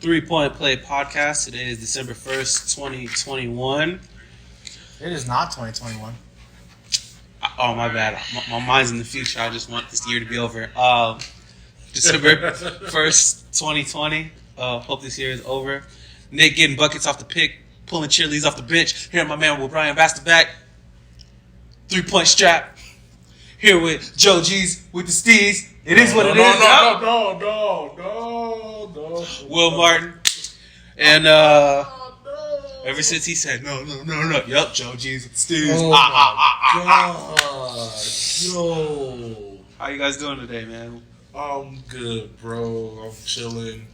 3-Point Play Podcast. Today is December 1st, 2021. It is not 2021. Oh, my bad. My mind's in the future. I just want this year to be over. December 1st, 2020. Hope this year is over. Nick getting buckets off the pick, pulling cheerleaders off the bench. Here, my man with Brian Basterback. 3-point strap. Here with Joe G's with the Steez. It is what it is. No. Will Martin. And ever since he said no. Yup, Joe G's with the Steez. Oh my God. Yo. How you guys doing today, man? I'm good, bro. I'm chilling.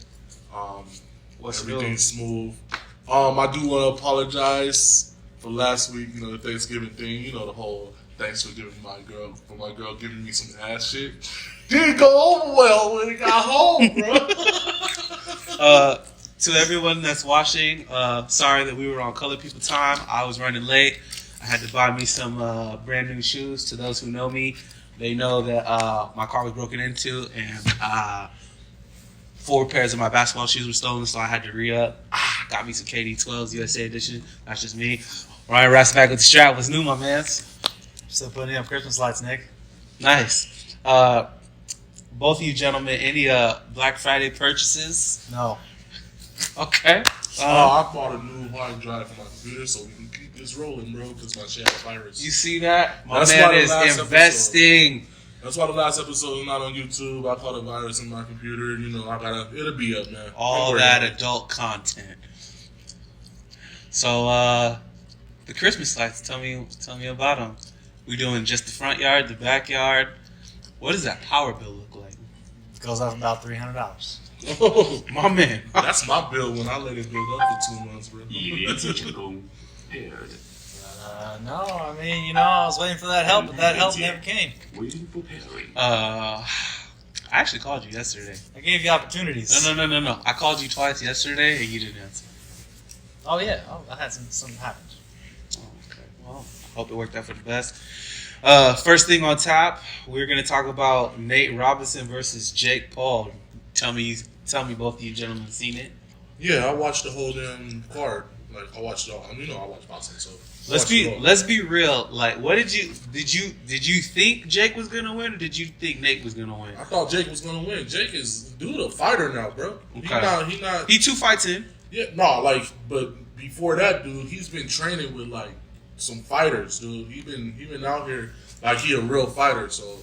Everything's smooth. I do want to apologize for last week, the Thanksgiving thing, the whole thanks for my girl giving me some ass shit. Didn't go over well when it got home, bro. To everyone that's watching, sorry that we were on Colored People time. I was running late. I had to buy me some brand new shoes. To those who know me, they know that my car was broken into and 4 pairs of my basketball shoes were stolen, so I had to re-up. Got me some KD12s, USA edition. That's just me. Ryan Rassback with the strap. What's new, my mans? Still putting up Christmas lights, Nick. Nice. Both of you gentlemen, any Black Friday purchases? No. Okay. I bought a new hard drive for my computer so we can keep this rolling, bro, because my shit had a virus. You see that? That's man why the is last investing. That's why the last episode is not on YouTube. I caught a virus in my computer. It'll be up, man. All that adult content. So, the Christmas lights, tell me about them. We doing just the front yard, the backyard. What does that power bill look like? It goes up about $300. Oh, My man. that's my bill when I let it build up for 2 months, bro. No, I mean, I was waiting for that help, but that help never came. I actually called you yesterday. I gave you opportunities. No. I called you twice yesterday and you didn't answer. Oh, yeah. I had something happen. Oh, okay. Well, I hope it worked out for the best. First thing on tap, we're going to talk about Nate Robinson versus Jake Paul. Tell me both of you gentlemen seen it? Yeah, I watched the whole damn card. Like, I watched it all. I watch boxing, so... Let's be real. Like, what did you think Jake was gonna win, or did you think Nate was gonna win? I thought Jake was gonna win. Jake is a fighter now, bro. Okay. He not. He 2 fights in. Yeah, but before that, dude, he's been training with some fighters, dude. He been out here like he a real fighter. So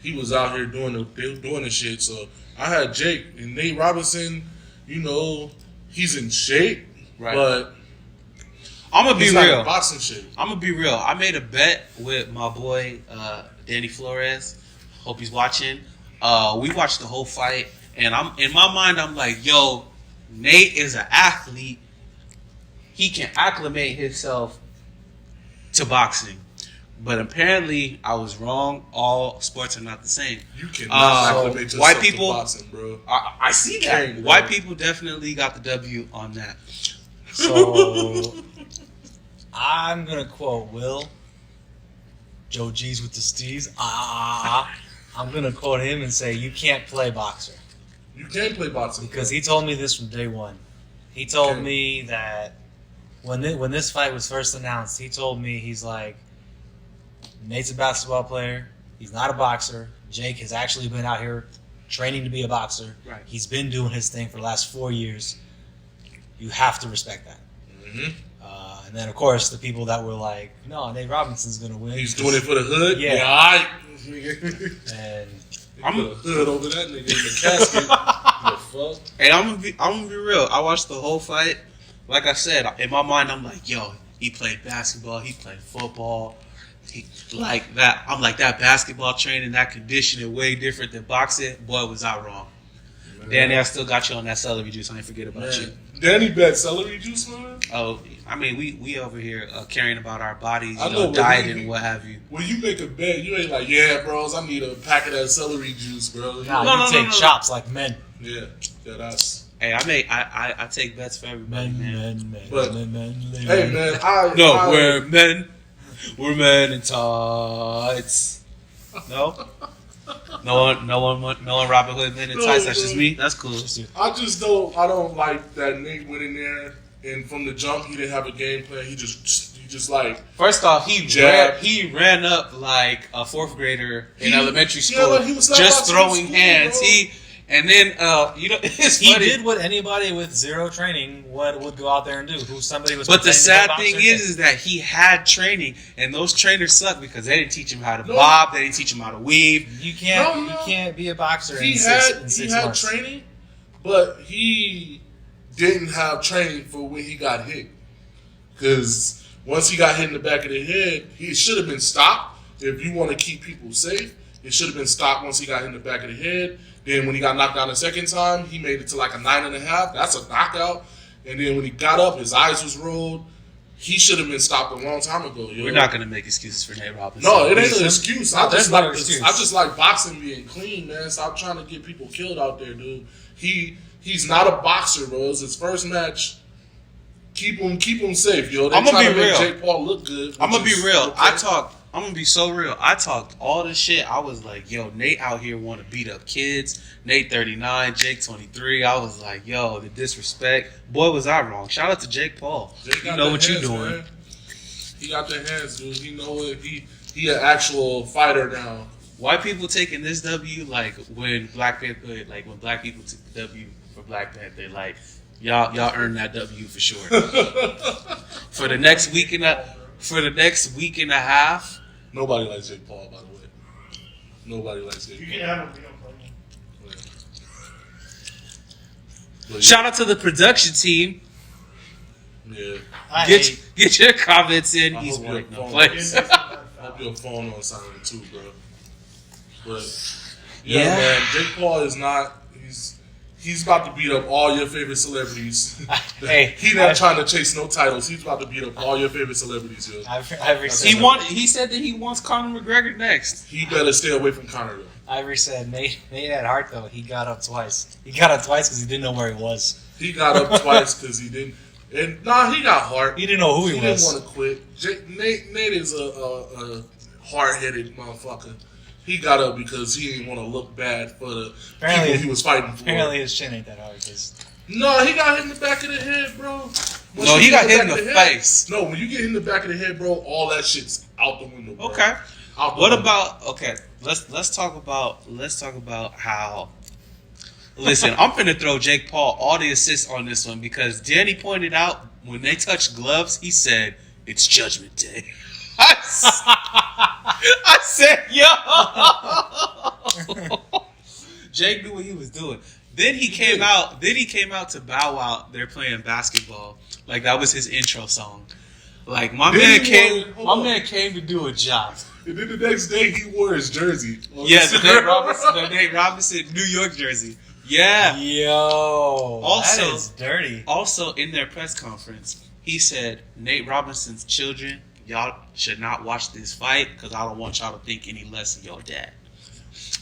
he was out here doing the shit. So I had Jake and Nate Robinson. He's in shape, right? But I'm gonna be real. Boxing shit. I'm gonna be real. I made a bet with my boy Danny Flores. Hope he's watching. We watched the whole fight, and I'm in my mind. I'm like, yo, Nate is an athlete. He can acclimate himself to boxing. But apparently, I was wrong. All sports are not the same. You cannot acclimate yourself white people, to boxing, bro. I see that. White people definitely got the W on that. So, I'm going to quote Will. Joe G's with the Steez. I'm going to quote him and say, you can't play boxer. You can play boxing. Because he told me this from day one. He told me that when this fight was first announced, he told me, he's like, Nate's a basketball player. He's not a boxer. Jake has actually been out here training to be a boxer. Right. He's been doing his thing for the last 4 years. You have to respect that. Mm-hmm. And then, of course, the people that were like, no, Nate Robinson's going to win. He's doing it for the hood? Yeah. And I'm a hood over that nigga in the casket. The fuck? Hey, I'm gonna be real. I watched the whole fight. Like I said, in my mind, I'm like, yo, he played basketball, he played football. He like that. I'm like, that basketball training, that conditioning, way different than boxing. Boy, was I wrong. Man. Danny, I still got you on that celery juice. I ain't forget about you. Danny bet celery juice, man. Oh, I mean, we over here caring about our bodies, diet and what have you. When you make a bet, you ain't like, yeah, bros, I need a pack of that celery juice, bro. No, you take chops like men. Yeah, that's. Hey, I take bets for everybody, man. Hey, man, we're men. We're men in tights. No? No one Robin Hood men in tights. That's just me. That's cool. I don't like that Nate went in there and from the jump he didn't have a game plan. He just like first off he ran up like a fourth grader in elementary school, like he was just throwing school, hands. Bro. And then it's he funny. did what anybody with zero training would go out there and do. Who somebody was. But the sad pretending to thing be a boxer is that he had training, and those trainers suck because they didn't teach him how to bob, they didn't teach him how to weave. You can't be a boxer in 6 months. He had training, but he didn't have training for when he got hit. Because once he got hit in the back of the head, he should have been stopped. If you want to keep people safe, it should have been stopped once he got hit in the back of the head. Then when he got knocked down the second time, he made it to like a 9.5. That's a knockout. And then when he got up, his eyes was rolled. He should have been stopped a long time ago. Yo. We're not gonna make excuses for Nate Robinson. No, it ain't an excuse. I just excuse. like boxing being clean, man. Stop trying to get people killed out there, dude. He's not a boxer, bro. It's his first match. Keep him safe, yo. They I'm gonna trying be to make real. Jake Paul look good. I'm gonna be real. Okay. I'm gonna be so real. I talked all this shit. I was like, yo, Nate out here want to beat up kids. Nate 39, Jake 23. I was like, yo, the disrespect. Boy, was I wrong. Shout out to Jake Paul. Jake You know what you doing. Man. He got the hands, dude. He know it. He an actual fighter now. White people taking this W like when Black people took the W for Black Panther, like y'all earned that W for sure. For the next week and a half. Nobody likes Jake Paul, by the way. Nobody likes Jake Paul. You can have him. But Shout out to the production team. yeah. Get your comments in. I He's hope wanting your no phone- place. Hope your phone on silent too, bro. But yeah, man, Jake Paul is not. He's about to beat up all your favorite celebrities. Hey, He's not trying to chase no titles. He's about to beat up all your favorite celebrities, yo. Ivory said, He said that he wants Conor McGregor next. He better stay away from Conor, though. Ivory said Nate had heart though. He got up twice. He got up twice because he didn't know where he was. He got up twice because he didn't. And he got heart. He didn't know who he didn't was. want to quit. Nate is a hard-headed motherfucker. He got up because he didn't want to look bad for the people he was fighting for. Apparently his chin ain't that hard. No, he got hit in the back of the head, bro. No, he got hit in the face. No, when you get hit in the back of the head, bro, all that shit's out the window, bro. Okay. Out the What window. about let's talk about how. Listen, I'm finna throw Jake Paul all the assists on this one because Danny pointed out when they touched gloves, he said it's Judgment Day. I said, yo. Jake knew what he was doing. Then he came out to Bow Wow. They're playing basketball. Like that was his intro song. Like my man came to do a job. And then the next day he wore his jersey. Yeah, the Nate Robinson New York jersey. Yeah. Yo, Also- that is dirty. Also, in their press conference, he said, Nate Robinson's children, y'all should not watch this fight because I don't want y'all to think any less of your dad.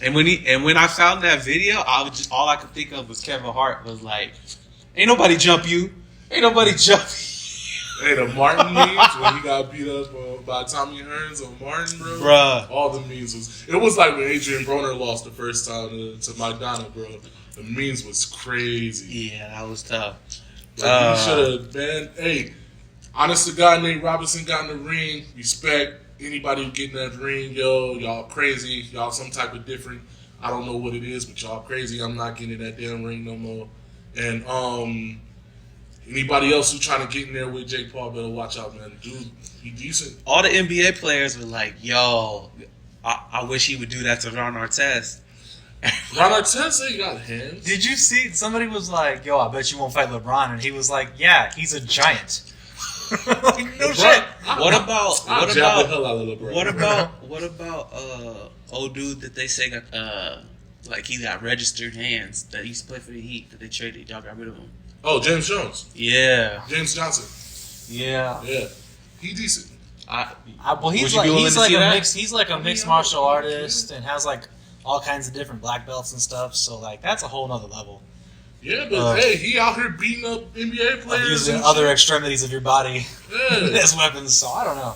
And when I found that video, all I could think of was Kevin Hart was like, ain't nobody jump you. Ain't nobody jump you. Hey, the Martin memes when he got beat up by Tommy Hearns on Martin, bro. Bruh. All the memes it was like when Adrian Broner lost the first time to Maidana, bro. The memes was crazy. Yeah, that was tough. Like, he should have, man. Hey, honest to God, Nate Robinson got in the ring. Respect anybody who get in that ring, yo. Y'all crazy. Y'all some type of different. I don't know what it is, but y'all crazy. I'm not getting in that damn ring no more. And anybody else who trying to get in there with Jake Paul better watch out, man. Dude, he decent. All the NBA players were like, yo, I wish he would do that to Ron Artest. Ron Artest ain't got hands. Did you see? Somebody was like, "Yo, I bet you won't fight LeBron," and he was like, "Yeah, he's a giant." Like, no shit. What about jab the hell out of LeBron. what about old dude that they say got like he got registered hands that used to play for the Heat that they traded, y'all got rid of him. Oh, James Jones. Yeah. James Johnson. Yeah. Yeah. He decent. Well, he's like a mixed martial artist and has like all kinds of different black belts and stuff. So like that's a whole nother level. Yeah, but hey, he out here beating up NBA players. Using and other shit. extremities of your body Yeah. as weapons. So I don't know,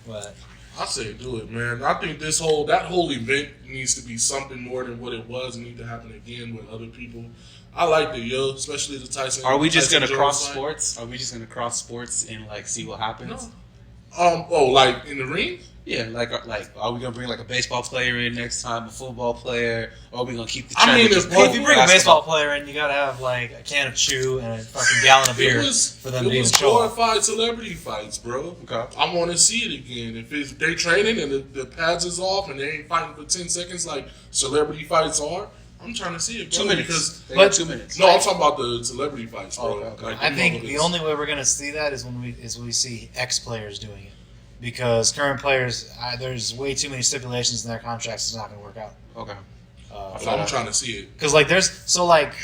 but I say do it, man. I think that whole event needs to be something more than what it was and need to happen again with other people. I like the especially the Tyson. Are we just gonna Jones cross fight. sports? Are we just gonna cross sports and like see what happens? No. Like in the ring? Yeah, like are we gonna bring like a baseball player in next time, a football player, or are we gonna keep the trend? I mean, of if Well, if you bring a basketball? baseball player in, you gotta have like a can of chew and a fucking gallon of beer for them to It even was show up. glorified celebrity fights, bro. Okay. I want to see it again. If they training and the pads is off and they ain't fighting for 10 seconds like celebrity fights are, I'm trying to see it, bro. 2 minutes. Because, They got 2 minutes. no, I'm talking about the celebrity fights, bro. Oh, okay. Like, I think you the know, only way we're gonna see that is when we see ex players doing it, because current players there's way too many stipulations in their contracts. It's not gonna work out. Okay. I'm trying to see it. Because like like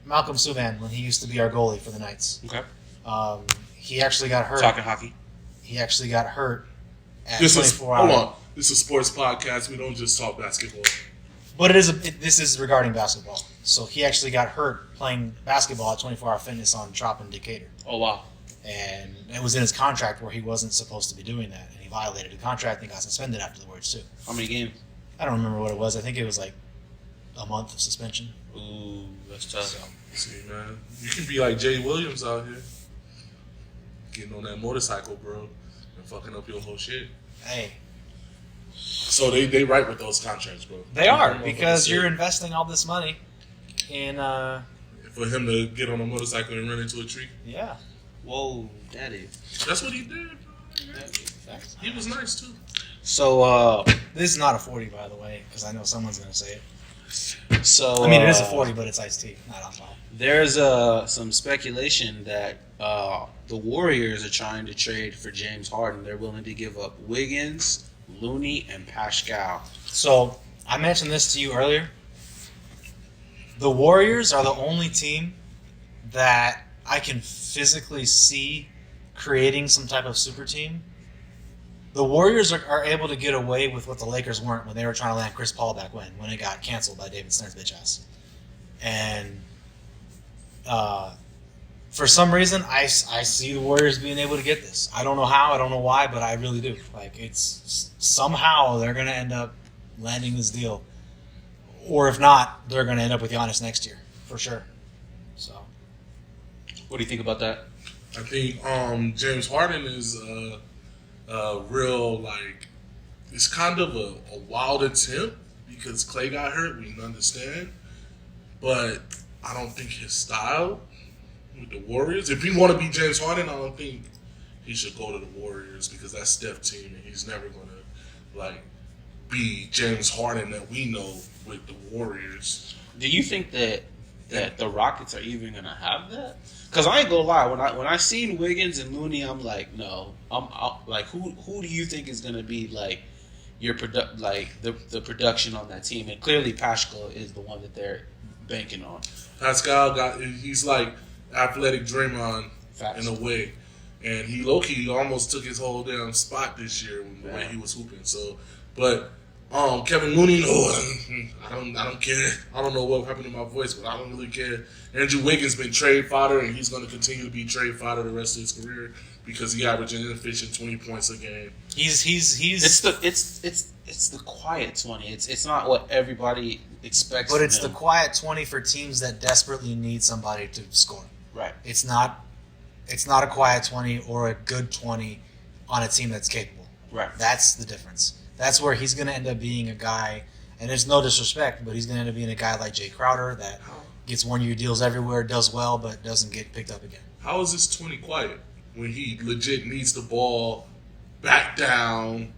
Malcolm Subban when he used to be our goalie for the Knights. Okay. He actually got hurt. Talking hockey. He actually got hurt at This is 24 hold hours. on. This is a sports podcast. We don't just talk basketball. But this is regarding basketball. So he actually got hurt playing basketball at 24 Hour Fitness on Trop in Decatur. Oh wow. And it was in his contract where he wasn't supposed to be doing that. And he violated the contract and got suspended afterwards too. How many games? I don't remember what it was. I think it was like a month of suspension. Ooh, that's tough. So, See, man, you can be like Jay Williams out here, getting on that motorcycle, bro, and fucking up your whole shit. hey, So they right with those contracts, bro. they are Them because motherfuckers you're said, investing all this money in, for him to get on a motorcycle and run into a tree. yeah. Whoa, daddy. That's what he did, bro. He was nice too. So This is not a 40, by the way, because I know someone's going to say it. so I mean, it is a 40, but it's iced tea, not alcohol. There's some speculation that the Warriors are trying to trade for James Harden. They're willing to give up Wiggins, Looney, and Pascal. So I mentioned this to you earlier. The Warriors are the only team that I can physically see creating some type of super team. The Warriors are able to get away with what the Lakers weren't when they were trying to land Chris Paul back when it got canceled by David Stern's bitch ass. And for some reason, I see the Warriors being able to get this. I don't know how, I don't know why, but I really do. Like, it's somehow they're going to end up landing this deal. Or if not, they're going to end up with Giannis next year, for sure. So, What do you think about that? I think James Harden is real, like, it's kind of a wild attempt because Clay got hurt, we can understand. But I don't think his style with the Warriors, if he want to be James Harden, I don't think he should go to the Warriors because that's Steph team and he's never going to, like, be James Harden that we know with the Warriors. Do you think that the Rockets are even gonna have that? Because I ain't gonna lie, when I seen Wiggins and Looney, I'm like, no, I'm like, who do you think is gonna be like your the production on that team? And clearly, Pascal is the one that they're banking on. Pascal he's like athletic Draymond Facts. in a way, and he low-key almost took his whole damn spot this year with the way he was hooping. So, but Kevin Looney, I don't care. I don't know what happened to my voice, but I don't really care. Andrew Wiggins been trade fodder, and he's going to continue to be trade fodder the rest of his career because he averaging inefficient 20 points a game. he's It's the quiet 20. It's not what everybody expects. but from it's the him. quiet 20 for teams that desperately need somebody to score. Right. It's not a quiet 20 or a good 20 on a team that's capable. Right. That's the difference. That's where he's going to end up being a guy, and there's no disrespect, but he's going to end up being a guy like Jay Crowder that gets one-year deals everywhere, does well, but doesn't get picked up again. How is this 20 quiet when he legit needs the ball back down,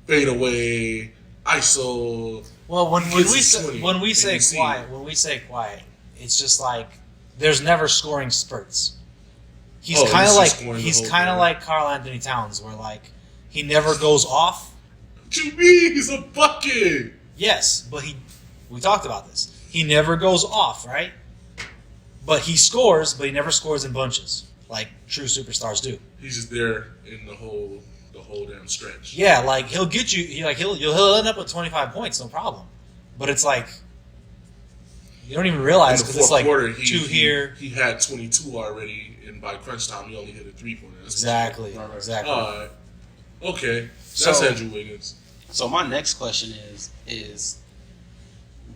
fade away, ISO? Well, when we Gets his 20, when we say and you see quiet, it's just like there's never scoring spurts. He's Oh, kind of he's like just scoring the he's whole kind of game. like Karl Anthony Towns, where like he never goes off. What you mean? He's a bucket. Yes, but we talked about this. He never goes off, right? But he scores, but he never scores in bunches like true superstars do. He's just there in the whole damn stretch. Yeah, like he'll get you. He'll end up with 25 points, no problem. But it's like you don't even realize In the because it's fourth like quarter, two here. He had 22 already, and by crunch time, he only hit a 3-pointer. That's Exactly. All right. Exactly. Okay, that's Andrew Wiggins. So my next question is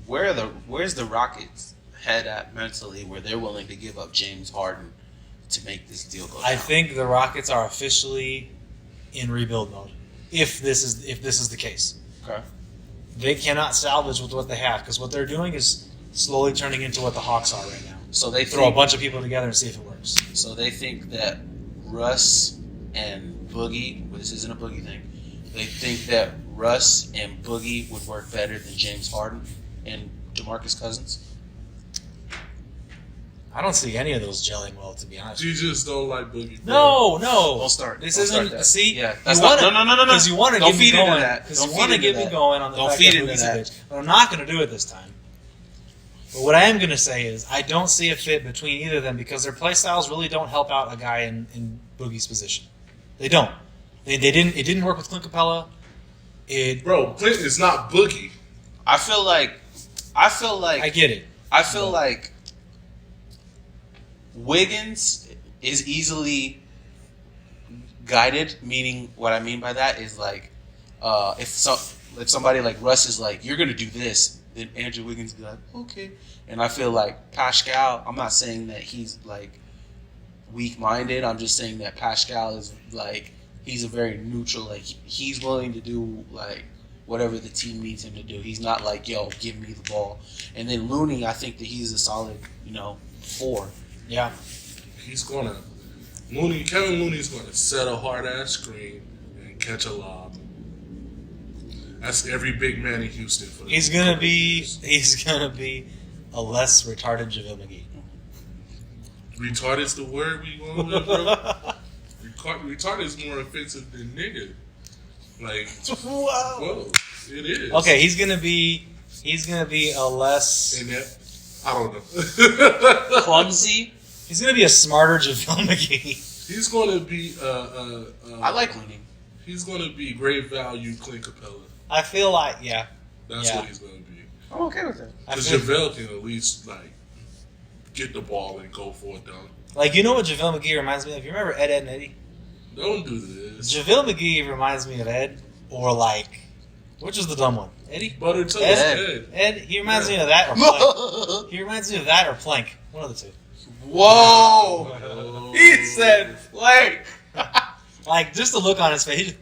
where's the Rockets head at mentally where they're willing to give up James Harden to make this deal go down? I think the Rockets are officially in rebuild mode. If this is the case, Okay. they cannot salvage with what they have because what they're doing is slowly turning into what the Hawks are right now. So they Throw a bunch of people together and see if it works. So they think that Russ and Boogie, well, this isn't a Boogie thing, they think that Russ and Boogie would work better than James Harden and DeMarcus Cousins. I don't see any of those gelling well, to be honest. You just don't like Boogie. Bro. No. Don't start. This Don't isn't. start that. See, Yeah, you that's wanna, no. Because you want to Don't get me feed into going. that. Because Don't you want to feed get into me that. going on the Don't fact feed that into Boogie's that. a bitch. But I'm not going to do it this time. But what I am going to say is I don't see a fit between either of them because their play styles really don't help out a guy in Boogie's position. They don't. They didn't. It didn't work with Clint Capella. Bro, Clint is not Boogie. I feel like I get it. I feel like Wiggins is easily guided. Meaning, what I mean by that is like, if somebody like Russ is like, "You're gonna do this," then Andrew Wiggins be like, "Okay." And I feel like Pascal. I'm not saying that he's like weak-minded. I'm just saying that Pascal is like he's a very neutral. Like he's willing to do like whatever the team needs him to do. He's not like, "Yo, give me the ball." And then Looney, I think that he's a solid, 4. Yeah. Kevin Looney's gonna set a hard ass screen and catch a lob. That's every big man in Houston for He's gonna be a less retarded JaVale McGee. Retarded's the word we going with, bro. Retarded is more offensive than nigga. Like, whoa, it is. Okay, he's gonna be a less. I don't know. Clumsy. He's gonna be a smarter JaVale McGee. He's gonna be I like Looney. He's gonna be great value Clint Capella. I feel like That's what he's gonna be. I'm okay with that. Because JaVale can at least like get the ball and go for it down. Like, you know what JaVale McGee reminds me of? You remember Ed, and Eddie? Don't do this. JaVale McGee reminds me of Ed, or like, which is the dumb one? Eddie? Butter toast. Ed. He reminds me of that or Plank. He reminds me of that or Plank. One of the two. Whoa! Oh. He said Plank. Like, just the look on his face.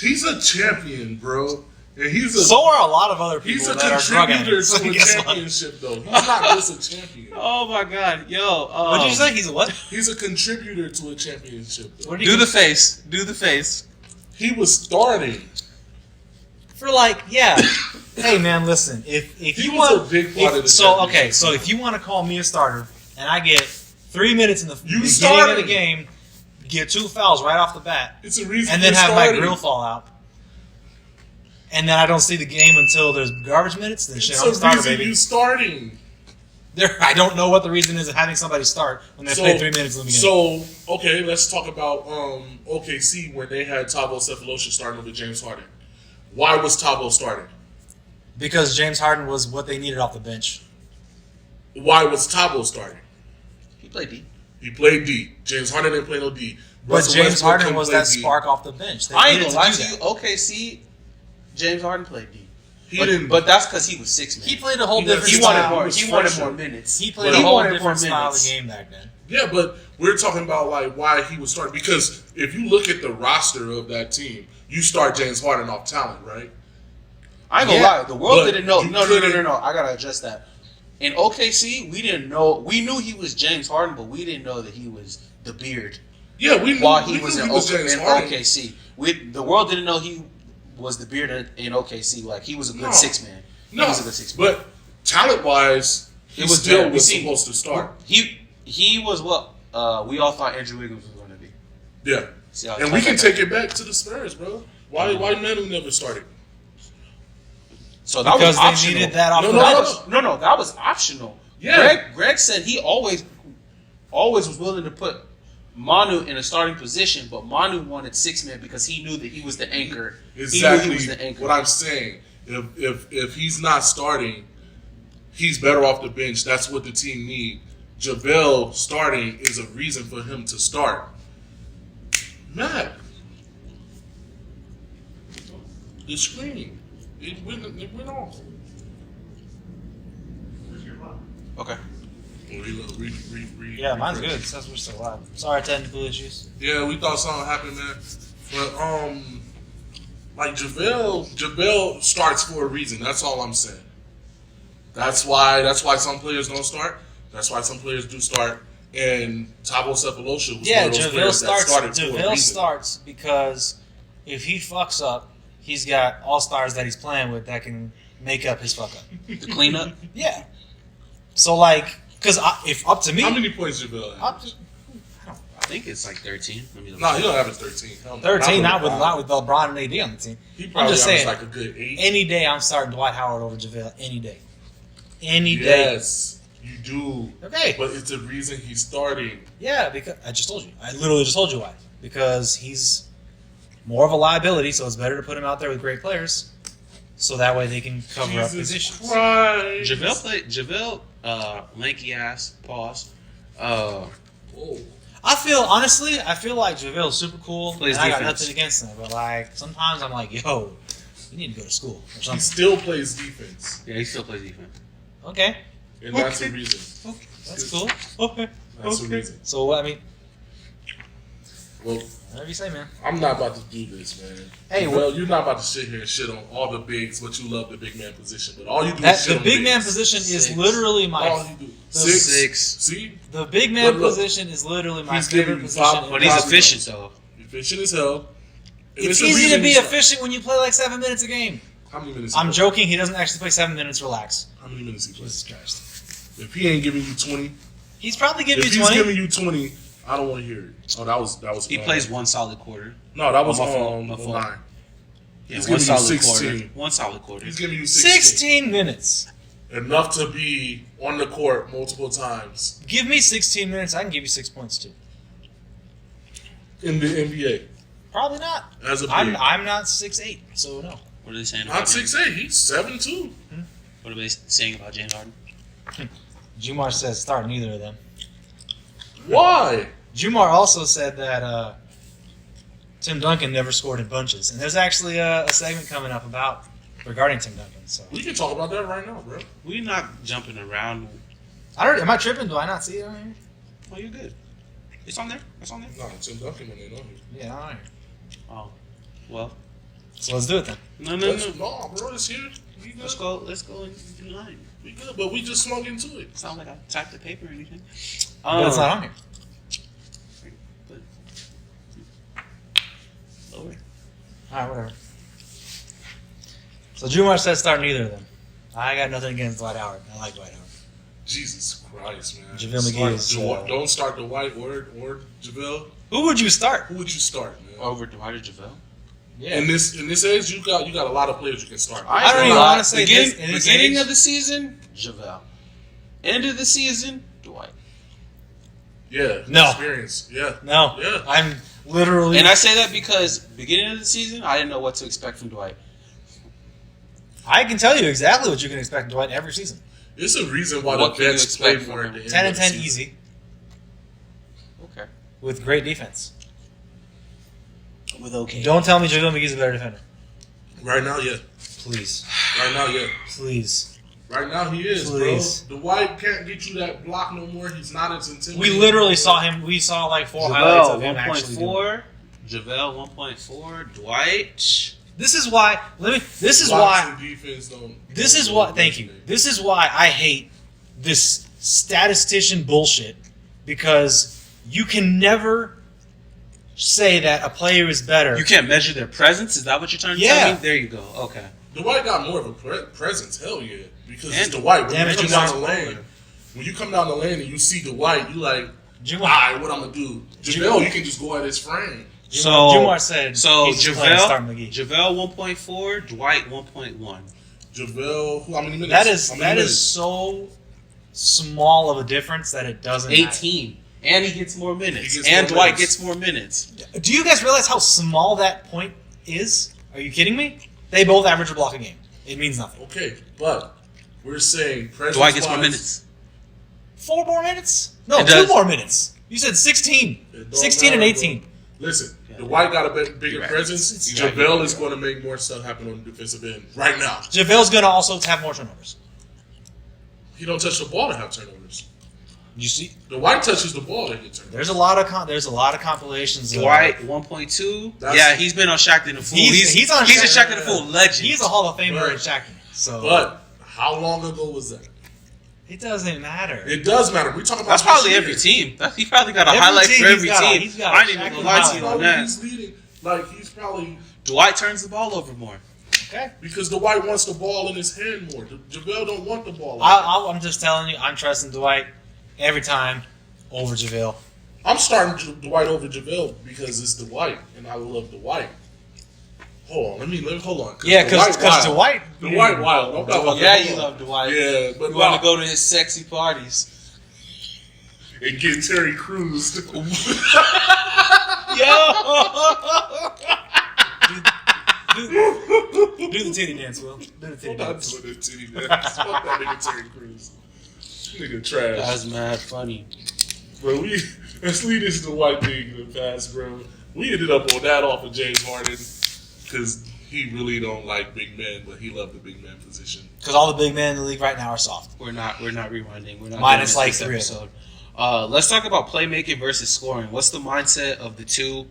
He's a champion, bro. And So are a lot of other people he's a that are drug contributor addicts. to a Guess what? championship, though. He's not just a champion. Oh my God, yo! What did you say? He's a what? He's a contributor to a championship, though. What do you Do the face. Do the face. He was starting. For like, yeah. Hey man, listen. If He you was want, a big part of the so championship. okay, so if you want to call me a starter, and I get 3 minutes in the beginning started. of the game, get 2 fouls right off the bat, It's a reason. and then you're have starting. my grill fall out, and then I don't see the game until there's garbage minutes, then shit, It's I'm a a starter, reason baby. you starting. I don't know what the reason is of having somebody start when they play 3 minutes in the beginning. So, okay, let's talk about OKC when they had Thabo Cephalosha starting over James Harden. Why was Thabo starting? Because James Harden was what they needed off the bench. Why was Thabo starting? He played D. He played D. James Harden didn't play no D. But Russell James Westbrook Harden couldn't was play that D. spark off the bench. They I ain't needed gonna lie do to you. that. OKC, James Harden played D. He didn't. But that's because he was 6 man. He played a whole He different He was- style. wanted more. was He wanted fresher. more minutes. He played But a he whole wanted different more style of minutes. game back then. Yeah, but we're talking about like why he was starting because if you look at the roster of that team, you start James Harden off talent, right? I ain't gonna Yeah, lie. The world but didn't know. you No. couldn't- I gotta adjust that. In OKC, we didn't know. We knew he was James Harden, but we didn't know that he was the beard. Yeah, we knew, While we he knew was he in was James Harden. OKC, the world didn't know he was the beard in OKC. Like he was a good No. 6 man. He No, was a good 6 man. but talent wise, he It was still bad. was We seen- supposed to start. He was what we all thought Andrew Wiggins was going to be. Yeah, See how and we tough can that take guy- it back to the Spurs, bro. Why Manu never started? So that Because was they optional. needed that off No, the no, bench. no. That was optional. Yeah. Greg said he always was willing to put Manu in a starting position, but Manu wanted 6 man because he knew that he was the anchor. Exactly He knew he was the anchor. what I'm saying. If he's not starting, he's better off the bench. That's what the team need. JaVale starting is a reason for him to start. Matt, The screen. It went off. Okay. Yeah, mine's good. It says we're still live. Sorry, technical issues. Yeah, we thought something happened, man. But like JaVale starts for a reason. That's all I'm saying. That's why some players don't start. That's why some players do start. And Thabo Sefolosha was one of those players that started for a JaVale reason. starts because if he fucks up, he's got all-stars that he's playing with that can make up his fuck up. The cleanup. Yeah. So, like, because if up to me... How many points JaVale have? I think it's like 13. Let me look. No, he don't have a 13. Hell no. 13, not with LeBron and AD on the team. He I'm probably just averaged saying, like a good 8. any day I'm starting Dwight Howard over JaVale. Any day. Any day. Yes, you do. Okay. But it's a reason he's starting. Yeah, because I just told you. I literally just told you why. Because he's more of a liability, so it's better to put him out there with great players, so that way they can cover up positions. Christ. JaVale, lanky ass, pause. Whoa. I feel like JaVale's super cool, Plays and I got defense. nothing against him. But like sometimes I'm like, yo, you need to go to school or He something. still plays defense. Yeah, he still plays defense. Okay, And that's a reason. okay, that's cool. Okay, That's a reason. So I mean, Well, whatever you say, man. I'm not about to do this, man. Hey, well, you're not about to sit here and shit on all the bigs, but you love the big man position. But all you do That, is shit the on big bigs. man position is 6. literally All my. you do. the 6. 6. See? The big man But look, position is literally my he's giving favorite you position. five- in But he's Probably efficient does. though. Efficient as hell. And It's the easy reason to be he start- efficient when you play like 7 minutes a game. How many minutes? I'm he play? joking. He doesn't actually play 7 minutes. Relax. How many minutes he plays? Jesus Christ. If he ain't giving you 20, He's probably giving if you he's 20. giving you 20, I don't want to hear it. Oh, that was. He plays one solid quarter. No, that was my fault, on my the fault. 9. Yeah, He's one giving you solid 16. quarter. One solid quarter. He's giving you 16. 16 minutes. Enough to be on the court multiple times Give me 16 minutes. I can give you 6 points too. in the NBA Probably not. as a big. I'm not 6'8", so no. What are they saying Not about James? 6'8". He's 7'2". What are they saying about James Harden? Jumar says start neither of them. Why? Jumar also said that Tim Duncan never scored in bunches, and there's actually a segment coming up regarding Tim Duncan. So We can talk about that right now, bro. We're not jumping around. am I tripping? Do I not see it on here? Oh, you're good. It's on there. It's on there. No, Tim Duncan when they know him. Yeah, on here. Oh, well. So let's do it then. No. No, bro, it's here. We good. Let's go in line. We good, but we just smug into it. It's not like I tapped the paper or anything. But it's not on here. But lower. All right, whatever. So Jumar says start neither of them. I got nothing against Dwight Howard. I like Dwight Howard. Jesus Christ, man. JaVale McGee is, Don't start the White or JaVale. Who would you start? Who would you start, man? Over Dwight or JaVale? Yeah. In this age, you got a lot of players you can start. I don't even want to say beginning, this. In this beginning age, of the season, JaVale. End of the season, Dwight. Yeah. No. Experience. Yeah. no. Yeah. I'm literally. And I say that because beginning of the season, I didn't know what to expect from Dwight. I can tell you exactly what you can expect from Dwight every season. It's a reason why What the can you vets play expect more from at the him? end 10 of and the 10 season. easy Okay. with great defense. With okay. Don't tell me JaVale McGee's a better defender. Right now, yeah. Please. Right now, yeah. Please. Right now, he is, Please. bro. The White can't get you that block no more. He's not as intimidating. We literally saw him. We saw like 4 highlights of him actually doing it. 1.4. JaVale 1.4. Dwight. This is why. This is Blocks why. and defense don't. This is what. Thank you. This is why I hate this statistician bullshit, because you can never say that a player is better. You can't measure their presence? Is that what you're trying to Yeah. tell me? There you go. Okay. Dwight got more of a presence. Hell yeah, because it's And- Dwight. When Damn you it, come you down guys the are lane, older. when you come down the lane and you see Dwight, you like, Jumar, all right, what I'm gonna do? JaVale, you can just go at his frame. So Jumar said so he's just playing Star JaVale McGee. 1.4, Dwight 1.1. JaVale, how many minutes? That is How many minutes? so small of a difference that it doesn't matter. 18. And he gets more minutes. He gets And more Dwight minutes. gets more minutes. Do you guys realize how small that point is? Are you kidding me? They both average a block a game. It means nothing. Okay, but we're saying presence. Dwight gets more minutes. 4 more minutes? No, It 2 does. more minutes. You said 16. It don't 16 and matter, 18. bro. Listen, Yeah. Dwight got a bigger Right. presence. You're JaVale right. is going to make more stuff happen on the defensive end right now. JaVale's going to also have more turnovers. He don't touch the ball to have turnovers. You see, Dwight touches the ball to get turnovers. there's a lot of compilations. Dwight 1.2. That's- Yeah, he's been on Shaqtin' the Fool. He's on a Shaqtin' the Fool legend. He's a Hall of Famer Right. in Shaqtin'. So, But how long ago was that? it doesn't matter. It does matter. We talk about That's this probably year. every team. He probably got a Every highlight team, for every he's got a- team. he's got a I ain't even gonna lie to you Shaqtin' on Probably that. he's leading. Like he's probably Dwight turns the ball over more. Okay. because Dwight wants the ball in his hand more. JaVale don't want the ball. Like I'm just telling you, I'm trusting Dwight every time over JaVale. I'm starting Dwight over JaVale because it's Dwight, and I love Dwight. Hold on, let me hold on. Yeah, because Dwight. Dwight wild. I'm not Yeah, you love Dwight. Yeah, but You want to go to his sexy parties. and get Terry Crews. Do the titty dance, Will. Do the titty I'm not dance. doing this titty dance. Fuck that nigga Terry Crews. Nigga trash. That's mad funny. Bro, let's leave this Dwight thing in the past, bro. We ended up on that off of James Harden because he really don't like big men, but he loved the big man position. Because all the big men in the league right now are soft. We're not rewinding. We're not Minus doing like this 3 of episode. Let's talk about playmaking versus scoring. What's the mindset of the two,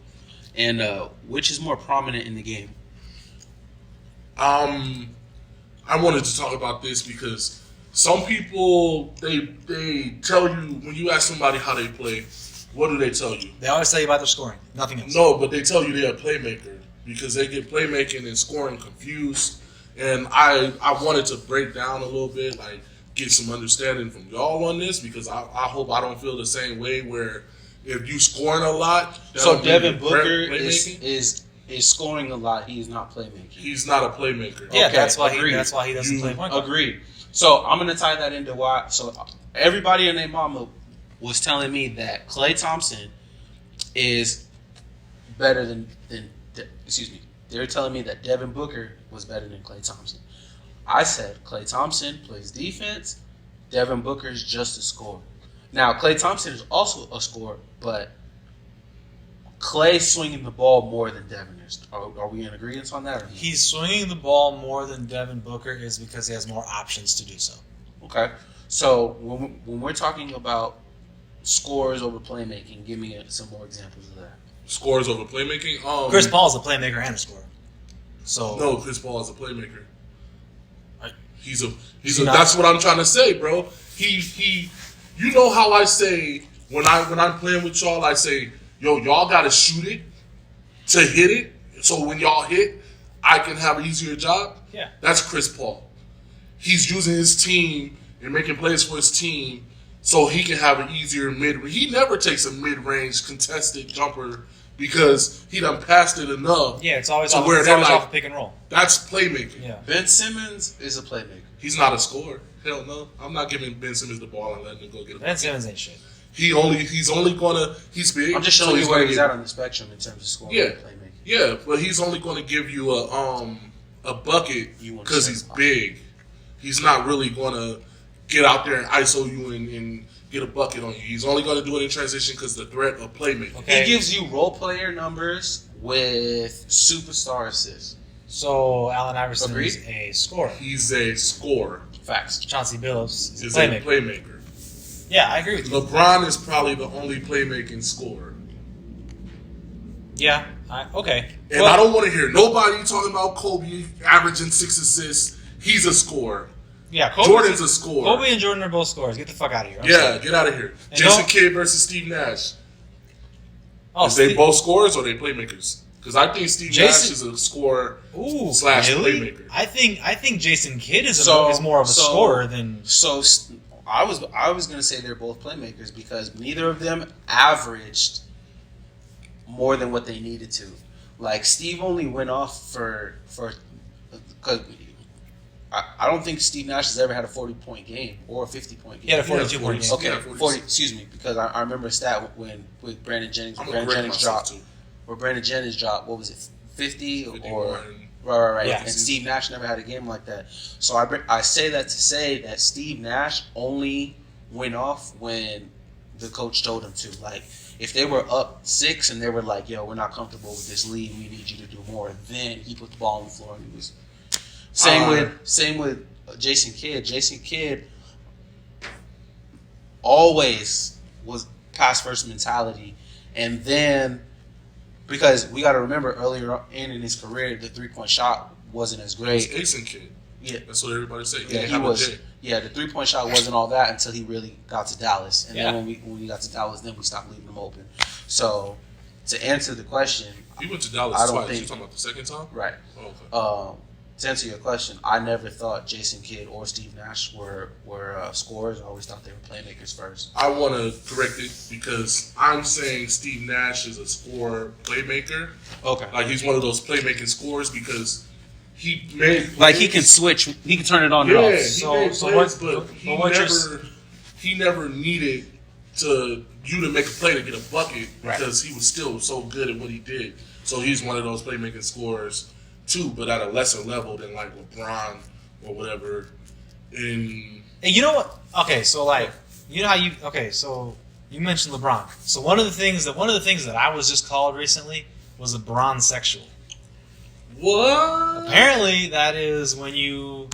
and which is more prominent in the game? I wanted to talk about this because some people they tell you when you ask somebody how they play, what do they tell you? They always tell you about their scoring. Nothing else. No, but they tell you they're a playmaker because they get playmaking and scoring confused. And I wanted to break down a little bit, like get some understanding from y'all on this because I hope I don't feel the same way where if you scoring a lot. that So don't mean Devin you're Booker playmaking. is scoring a lot. He's not playmaking. He's not a playmaker. Yeah, Okay, that's why agreed. he doesn't play point guard. Agreed. So I'm gonna tie that into why. So everybody and their mama was telling me that Klay Thompson is better than excuse me. They're telling me that Devin Booker was better than Klay Thompson. I said Klay Thompson plays defense. Devin Booker is just a scorer. Now Klay Thompson is also a scorer, but Klay's swinging the ball more than Devin is. Are we in agreement on that? Or no? He's swinging the ball more than Devin Booker is because he has more options to do so. Okay. So when we're talking about scores over playmaking, give me some more examples of that. Scores over playmaking. Chris Paul's a playmaker and a scorer. So No, Chris Paul is a playmaker. Right. He's he a. not? That's what I'm trying to say, bro. He. You know how I say when I'm playing with y'all, I say, yo, y'all gotta shoot it to hit it. So when y'all hit, I can have an easier job. Yeah. That's Chris Paul. He's using his team and making plays for his team so he can have an easier mid. He never takes a mid-range contested jumper because he done passed it enough. yeah, it's always So off, where it's they're always like- off a pick and roll. That's playmaking. Yeah. Ben Simmons is a playmaker. He's not a scorer. Hell no. I'm not giving Ben Simmons the ball and letting him go get a Ben Simmons ain't shit. He's big. I'm just so showing he's you where gonna he's get- at on the spectrum in terms of scoring Yeah. and playmaking. Yeah, but he's only going to give you a bucket You want because to he's say- big. He's not really going to get out there and ISO you and get a bucket on you. He's only going to do it in transition because the threat of playmaking. Okay. He gives you role player numbers with superstar assists. So Allen Iverson Agreed. is a scorer. He's a scorer. Facts. Chauncey Billups is He's a a playmaker. playmaker. Yeah, I agree with you. LeBron is probably the only playmaking scorer. Yeah. Okay. And I don't want to hear nobody talking about Kobe averaging 6 assists. He's a scorer. Yeah, Kobe's Jordan's a scorer. Kobe and Jordan are both scorers. Get the fuck out of here. I'm Yeah, sorry. get out of here. And Jason don't- Kidd versus Steve Nash. Oh, Is they Steve- both scorers or they playmakers? Because I think Steve Jason- Nash is a scorer Ooh, slash really? playmaker. I think Jason Kidd is So- more of a so- scorer than. So I was gonna say they're both playmakers because neither of them averaged more than what they needed to. Like Steve only went off for because I don't think Steve Nash has ever had a 40-point game or a 50-point game. He had a 42-point game. Okay, Yeah, 40. Excuse me, because I remember a stat with Brandon Jennings. I'm When going Brandon to Jennings myself dropped. too. Where Brandon Jennings dropped, what was it, 50 or 51. right? Yeah. And Steve Nash never had a game like that. So I say that to say that Steve Nash only went off when the coach told him to. Like If they were up 6 and they were like, "Yo, we're not comfortable with this lead. We need you to do more," then he put the ball on the floor and he was. Same with Jason Kidd. Jason Kidd always was pass first mentality, and then because we got to remember earlier in his career, the 3-point shot wasn't as great. It's Jason Kidd. Yeah, that's what everybody say. Yeah, he was. Yeah, the 3-point shot wasn't all that until he really got to Dallas, and then when we got to Dallas, then we stopped leaving him open. So to answer the question, he went to Dallas twice. You talking about the second time? Right. Oh, okay. To answer your question, I never thought Jason Kidd or Steve Nash were scorers. I always thought they were playmakers first. I want to correct it because I'm saying Steve Nash is a scorer playmaker. Okay. Like he's one of those playmaking scorers because he made plays. Like he can switch, he can turn it on and off. He never needed you to make a play to get a bucket because he was still so good at what he did. So he's one of those playmaking scorers too, but at a lesser level than like LeBron or whatever. And you know what? Okay, so like you know how you so you mentioned LeBron. So one of the things that I was just called recently was LeBron sexual. What? Apparently, that is when you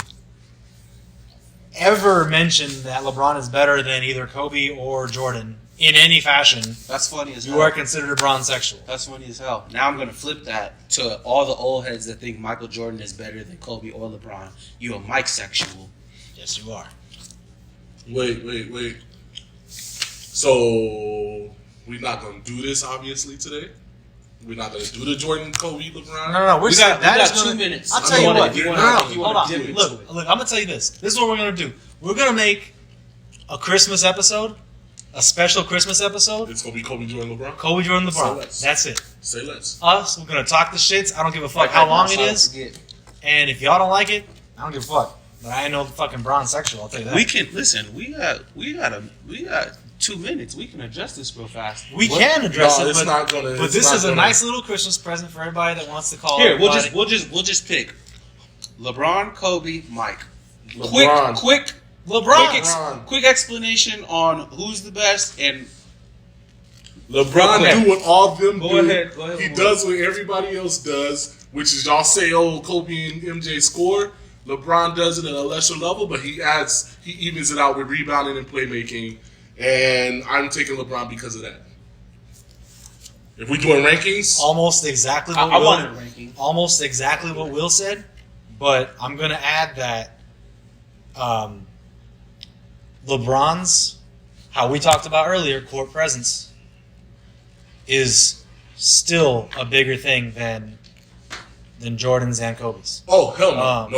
ever mention that LeBron is better than either Kobe or Jordan in any fashion. That's funny as hell. You are considered LeBron sexual. That's funny as hell. Now I'm going to flip that to all the old heads that think Michael Jordan is better than Kobe or LeBron. You a Mike sexual. Yes, you are. Wait. So we're not going to do this obviously today. We're not going to do the Jordan, Kobe, LeBron. No. We got 2 minutes. I'll tell you what. Hold on. Look, I'm going to tell you this. This is what we're going to do. We're going to make a Christmas episode, a special Christmas episode. It's going to be Kobe, Jordan, LeBron? Kobe, Jordan, LeBron. That's it. Say less. Us, we're going to talk the shits. I don't give a fuck how long it is. And if y'all don't like it, I don't give a fuck. But I ain't no fucking Bron sexual, I'll tell you that. We can, listen, we got 2 minutes. We can adjust this real fast. We can address it, it's not gonna. But this is a nice little Christmas present for everybody that wants to call. Here, we'll just pick LeBron, Kobe, Mike. LeBron. Quick explanation on who's the best and LeBron do what all of them do. Go ahead. He does what everybody else does, which is y'all say, "Oh, Kobe and MJ score." LeBron does it at a lesser level, but he evens it out with rebounding and playmaking. And I'm taking LeBron because of that. If we're doing rankings, almost exactly what I wanted a ranking. Almost exactly what Will said, but I'm going to add that LeBron's, how we talked about earlier, court presence is still a bigger thing than Jordan's and Kobe's. Oh, hell no.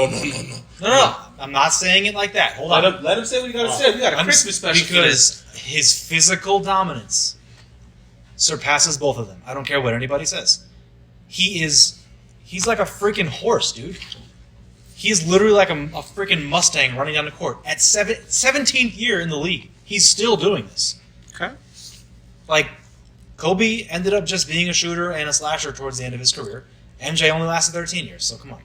No. I'm not saying it like that. Hold on. Let him say what he got to say. We got a Christmas special. Because his physical dominance surpasses both of them. I don't care what anybody says. He's like a freaking horse, dude. He is literally like a freaking Mustang running down the court. At 17th year in the league, he's still doing this. Okay. Like, Kobe ended up just being a shooter and a slasher towards the end of his career. MJ only lasted 13 years, so come on.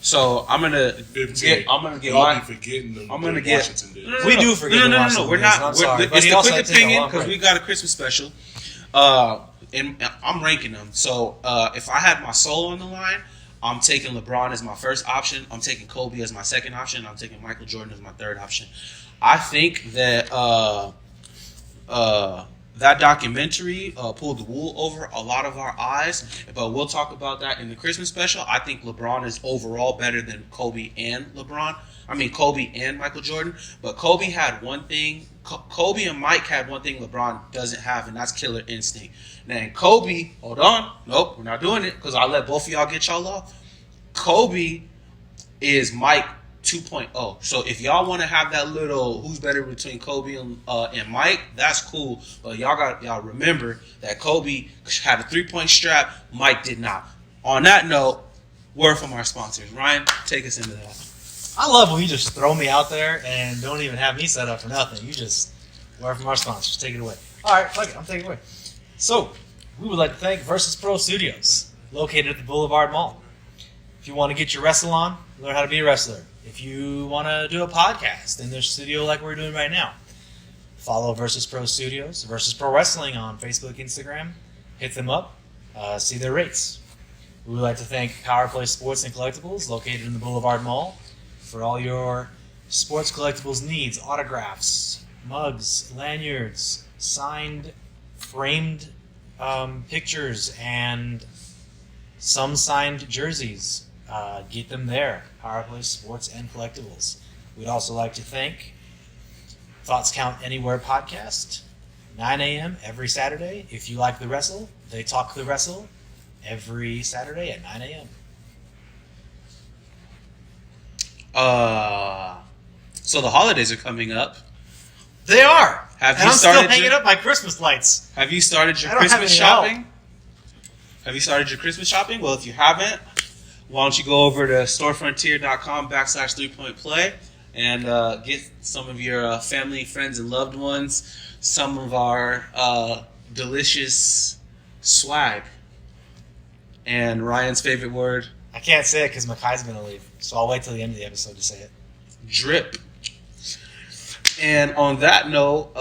So I'm gonna get Washington did. We do forget. No. We're not. It's the quick opinion because we got a Christmas special, and I'm ranking them. So if I had my soul on the line, I'm taking LeBron as my first option. I'm taking Kobe as my second option. I'm taking Michael Jordan as my third option. I think that that documentary pulled the wool over a lot of our eyes, but we'll talk about that in the Christmas special. I think LeBron is overall better than Kobe and Michael Jordan. But Kobe had one thing. Kobe and Mike had one thing LeBron doesn't have, and that's killer instinct. Now, Kobe, hold on. Nope, we're not doing it because I let both of y'all get y'all off. Kobe is Mike 2.0. So if y'all want to have that little who's better between Kobe and Mike, that's cool. But y'all remember that Kobe had a 3-point strap, Mike did not. On that note, word from our sponsors. Ryan, take us into that. I love when you just throw me out there and don't even have me set up for nothing. You just word from our sponsors. Take it away. All right, fuck it. I'm taking it away. So we would like to thank Versus Pro Studios, located at the Boulevard Mall. If you want to get your wrestle on, learn how to be a wrestler. If you want to do a podcast in their studio like we're doing right now, Follow Versus Pro Studios, Versus Pro Wrestling on Facebook, Instagram. Hit them up. See their rates. We would like to thank Power Play Sports and Collectibles, located in the Boulevard Mall, for all your sports collectibles needs: autographs, mugs, lanyards, signed, framed pictures, and some signed jerseys. Get them there. Power Play Sports and Collectibles. We'd also like to thank Thoughts Count Anywhere podcast, 9 a.m. every Saturday. If you like the wrestle, they talk the wrestle every Saturday at 9 a.m. So the holidays are coming up. They are. Have and you I'm still started hanging your- up my Christmas lights. Have you started your I don't have Christmas any help. shopping? Have you started your Christmas shopping? Well, if you haven't, why don't you go over to storefrontier.com/3pointplay and get some of your family, friends, and loved ones some of our delicious swag. And Ryan's favorite word, I can't say it because Makai's going to leave, so I'll wait till the end of the episode to say it. drip. And on that note,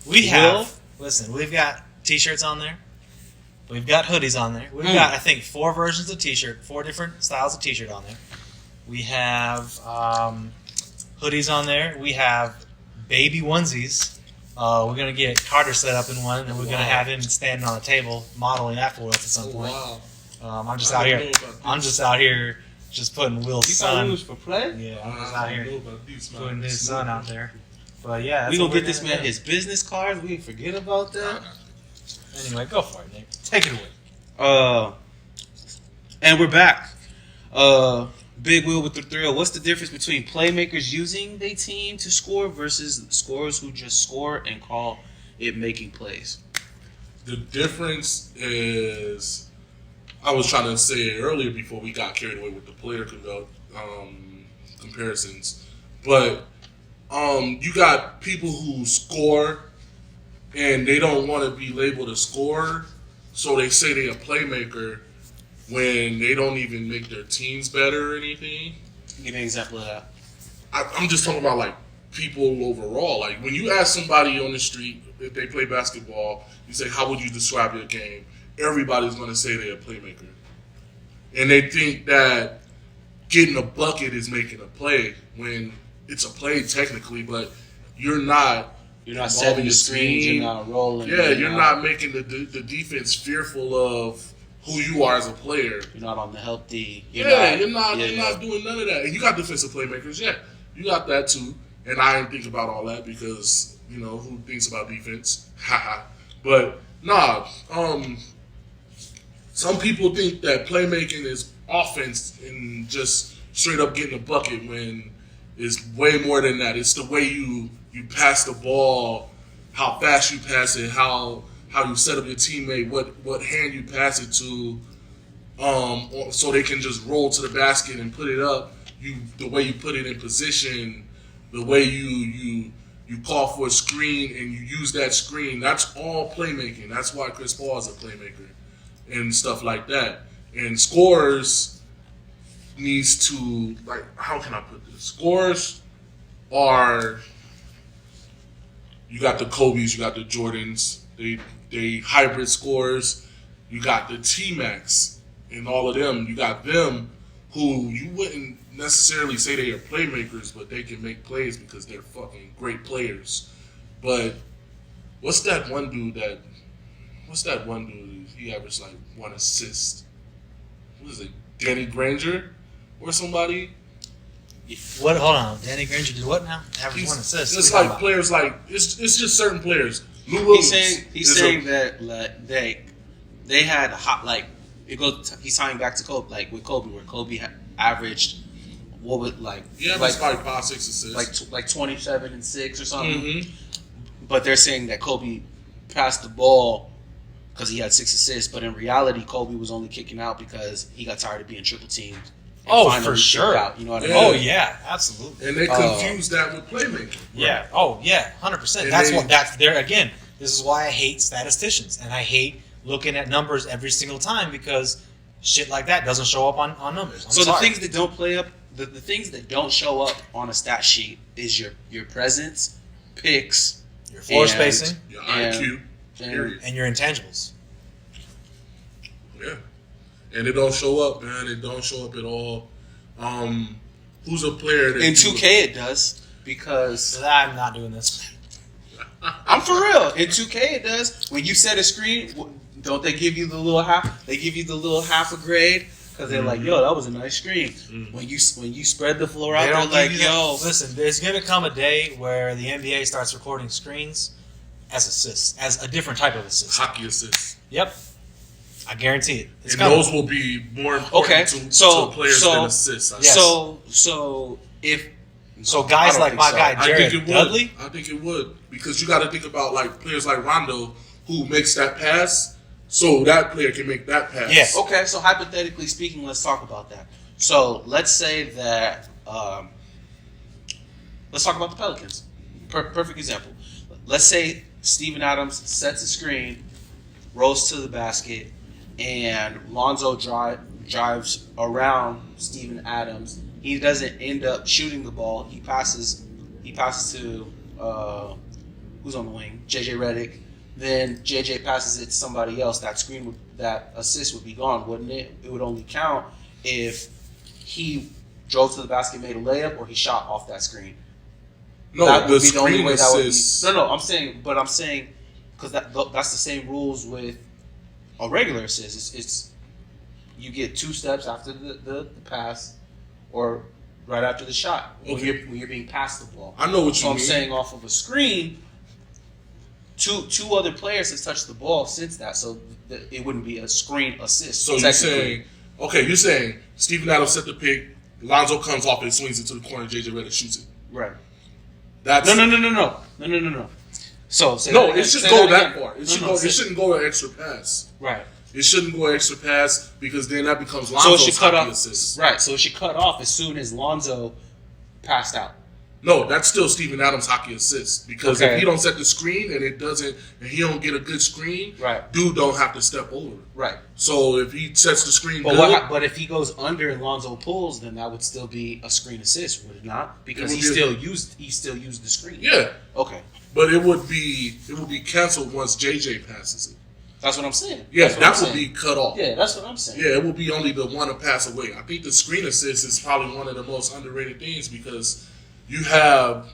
We've got t-shirts on there. We've got hoodies on there. We've got, I think, 4 versions of t-shirt, 4 different styles of t-shirt on there. We have hoodies on there. We have baby onesies. We're going to get Carter set up in one, and we're going to have him standing on a table modeling that for us at some point. Wow. I'm just out here just putting Will's you thought son. it was for play? Yeah, I'm just out here putting his son out there. But yeah, that's We what gonna we're get this gonna man do. his business cards. We didn't forget about that. Anyway, go for it, Nick. Take it away. And we're back. Big Will with the thrill. What's the difference between playmakers using their team to score versus scorers who just score and call it making plays? The difference is, I was trying to say it earlier before we got carried away with the player comparisons, but you got people who score and they don't want to be labeled a scorer, so they say they're a playmaker when they don't even make their teams better or anything. Give me an example of that. I'm just talking about like people overall. Like when you ask somebody on the street if they play basketball, you say, "How would you describe your game?" Everybody's going to say they're a playmaker, and they think that getting a bucket is making a play when it's a play technically, but you're not. You're not involving setting the your screens. team. You're not rolling. Yeah, you're not making the defense fearful of who you are as a player. You're not on the healthy. You're not doing none of that. And you got defensive playmakers, yeah. You got that too. And I didn't think about all that because, who thinks about defense? Haha. But some people think that playmaking is offense and just straight up getting a bucket when it's way more than that. It's the way you pass the ball, how fast you pass it, how you set up your teammate, what hand you pass it to, so they can just roll to the basket and put it up. The way you put it in position, the way you call for a screen and you use that screen. That's all playmaking. That's why Chris Paul is a playmaker and stuff like that. And scorers needs to, like, how can I put this? Scorers are, you got the Kobe's, you got the Jordans, they hybrid scorers, you got the T-Max and all of them. You got them who you wouldn't necessarily say they are playmakers, but they can make plays because they're fucking great players. But what's that one dude? He averaged like 1 assist. What is it? Danny Granger or somebody? What? Hold on. Danny Granger did what now? Average 1 assist. It's like players like it's just certain players. Lou Williams. He's saying that like, they had hot like it goes. He's tying back to Kobe, like with Kobe, where Kobe averaged what would like like 5, 6 assists, like 27 and 6 or something. Mm-hmm. But they're saying that Kobe passed the ball because he had 6 assists, but in reality, Kobe was only kicking out because he got tired of being triple teamed. Oh, for sure. Out, you know what I mean? Oh yeah, absolutely. And they confuse that with playmaking. Yeah. Oh yeah, 100%. And That's there again. This is why I hate statisticians and I hate looking at numbers every single time because shit like that doesn't show up on numbers. I'm so sorry. the things that don't play up, the things that don't show up on a stat sheet is your presence, picks, Your floor And- spacing. Your And- IQ. Period. And your intangibles. Yeah. And it don't show up, man. It don't show up at all. Who's a player that In you- 2K it does because So I'm not doing this. I'm for real. In 2K it does. When you set a screen, don't they give you the little half? They give you the little half a grade because they're like, "Yo, that was a nice screen." When you spread the floor out, They they're don't like, give you that. "Yo." Listen, there's going to come a day where the NBA starts recording screens as assists, as a different type of assist. hockey assists. Yep. I guarantee it. It's And coming. those will be more important to players than assists. Yes. So if So I guys don't like think my so. guy I think Jared it would. Dudley, I think it would because you got to think about like players like Rondo who makes that pass, so that player can make that pass. Yes. Okay, so hypothetically speaking, let's talk about that. So let's say that let's talk about the Pelicans. Perfect example. Let's say Steven Adams sets a screen, rolls to the basket, and Lonzo drives around Steven Adams. He doesn't end up shooting the ball. He passes to who's on the wing? JJ Redick. Then JJ passes it to somebody else. That assist would be gone, wouldn't it? It would only count if he drove to the basket, made a layup, or he shot off that screen. No, That the would be the only screen way that would be. assists. No, I'm saying because that's the same rules with a regular assist. It's you get 2 steps after the pass, or right after the shot when you're being passed the ball. I know what you So I'm mean. saying off of a screen, two other players have touched the ball since that, so it wouldn't be a screen assist. So you're saying Steven Adams set the pick, Lonzo comes off and swings it to the corner, JJ Redick shoots it. right? That's No. So say No, that it again. should Say go that that again. far. It Say- shouldn't go an extra pass. right. It shouldn't go an extra pass because then that becomes So it Lonzo's should cut hockey off. assist. Right. So it should cut off as soon as Lonzo passed out. No, that's still Steven Adams' hockey assist because Okay. if he don't set the screen and he don't get a good screen, Right. dude don't have to step over. Right. So if he sets the screen But good, but if he goes under and Lonzo pulls, then that would still be a screen assist, would it not? Because It he would still used the screen. yeah, Okay. but it would be canceled once JJ passes it. That's what I'm saying. Yeah, That's what I'm that would saying. be cut off. Yeah, that's what I'm saying. Yeah, it will be only the one to pass away. I think the screen assist is probably one of the most underrated things because you have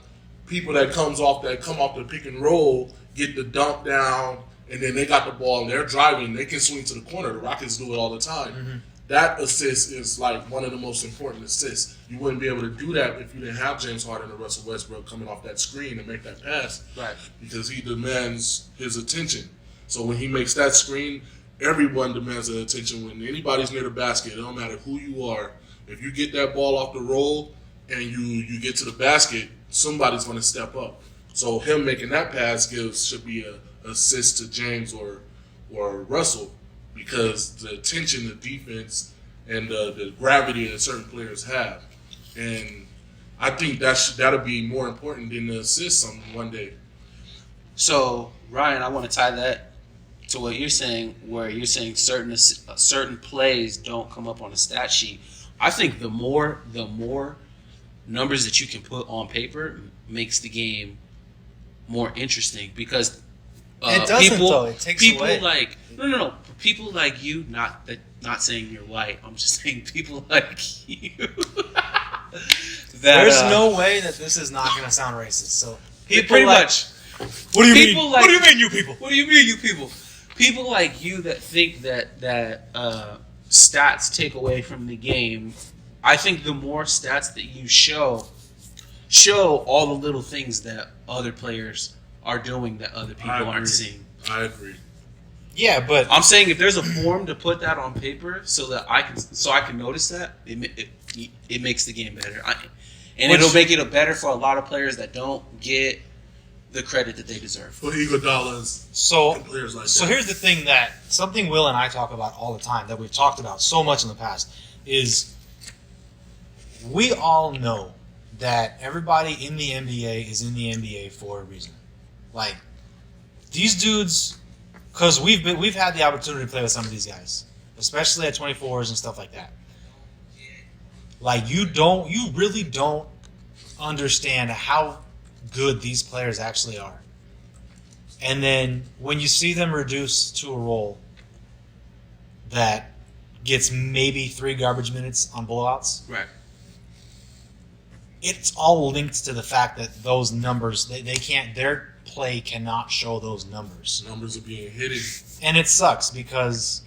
people that come off the pick and roll, get the dump down, and then they got the ball and they're driving. They can swing to the corner. The Rockets do it all the time. Mm-hmm. That assist is like one of the most important assists. You wouldn't be able to do that if you didn't have James Harden and Russell Westbrook coming off that screen and make that pass. Right. Because he demands his attention. So when he makes that screen, everyone demands their attention. When anybody's near the basket, it don't matter who you are. If you get that ball off the roll and you get to the basket, somebody's going to step up. So him making that pass should be a assist to James or Russell because the attention, the defense, and the gravity that certain players have. And I think that'll be more important than the assist one day. So Ryan, I want to tie that to what you're saying, where you're saying certain plays don't come up on a stat sheet. I think the more numbers that you can put on paper makes the game more interesting because It doesn't, people, though. It takes people away. like no people like you, not saying you're white. I'm just saying people like you. There's no way that this is not going to sound racist. So people pretty like, much. What do you People mean? like- What do you mean, you people? What do you mean, you people? People like you that think that stats take away from the game. I think the more stats that you show all the little things that other players are doing that other people aren't seeing. I agree. Yeah, but I'm saying if there's a form to put that on paper so that I can notice that, it makes the game better. It'll make it better for a lot of players that don't get the credit that they deserve. For Iguodala's so and players like So that. here's the thing that something Will and I talk about all the time that we've talked about so much in the past is we all know that everybody in the NBA is in the NBA for a reason. Like these dudes, because we've had the opportunity to play with some of these guys, especially at 24s and stuff like that. Like you really don't understand how good these players actually are. And then when you see them reduce to a role that gets maybe 3 garbage minutes on blowouts, Right. it's all linked to the fact that those numbers, they can't, their play cannot show those numbers. Numbers are being hidden. And it sucks because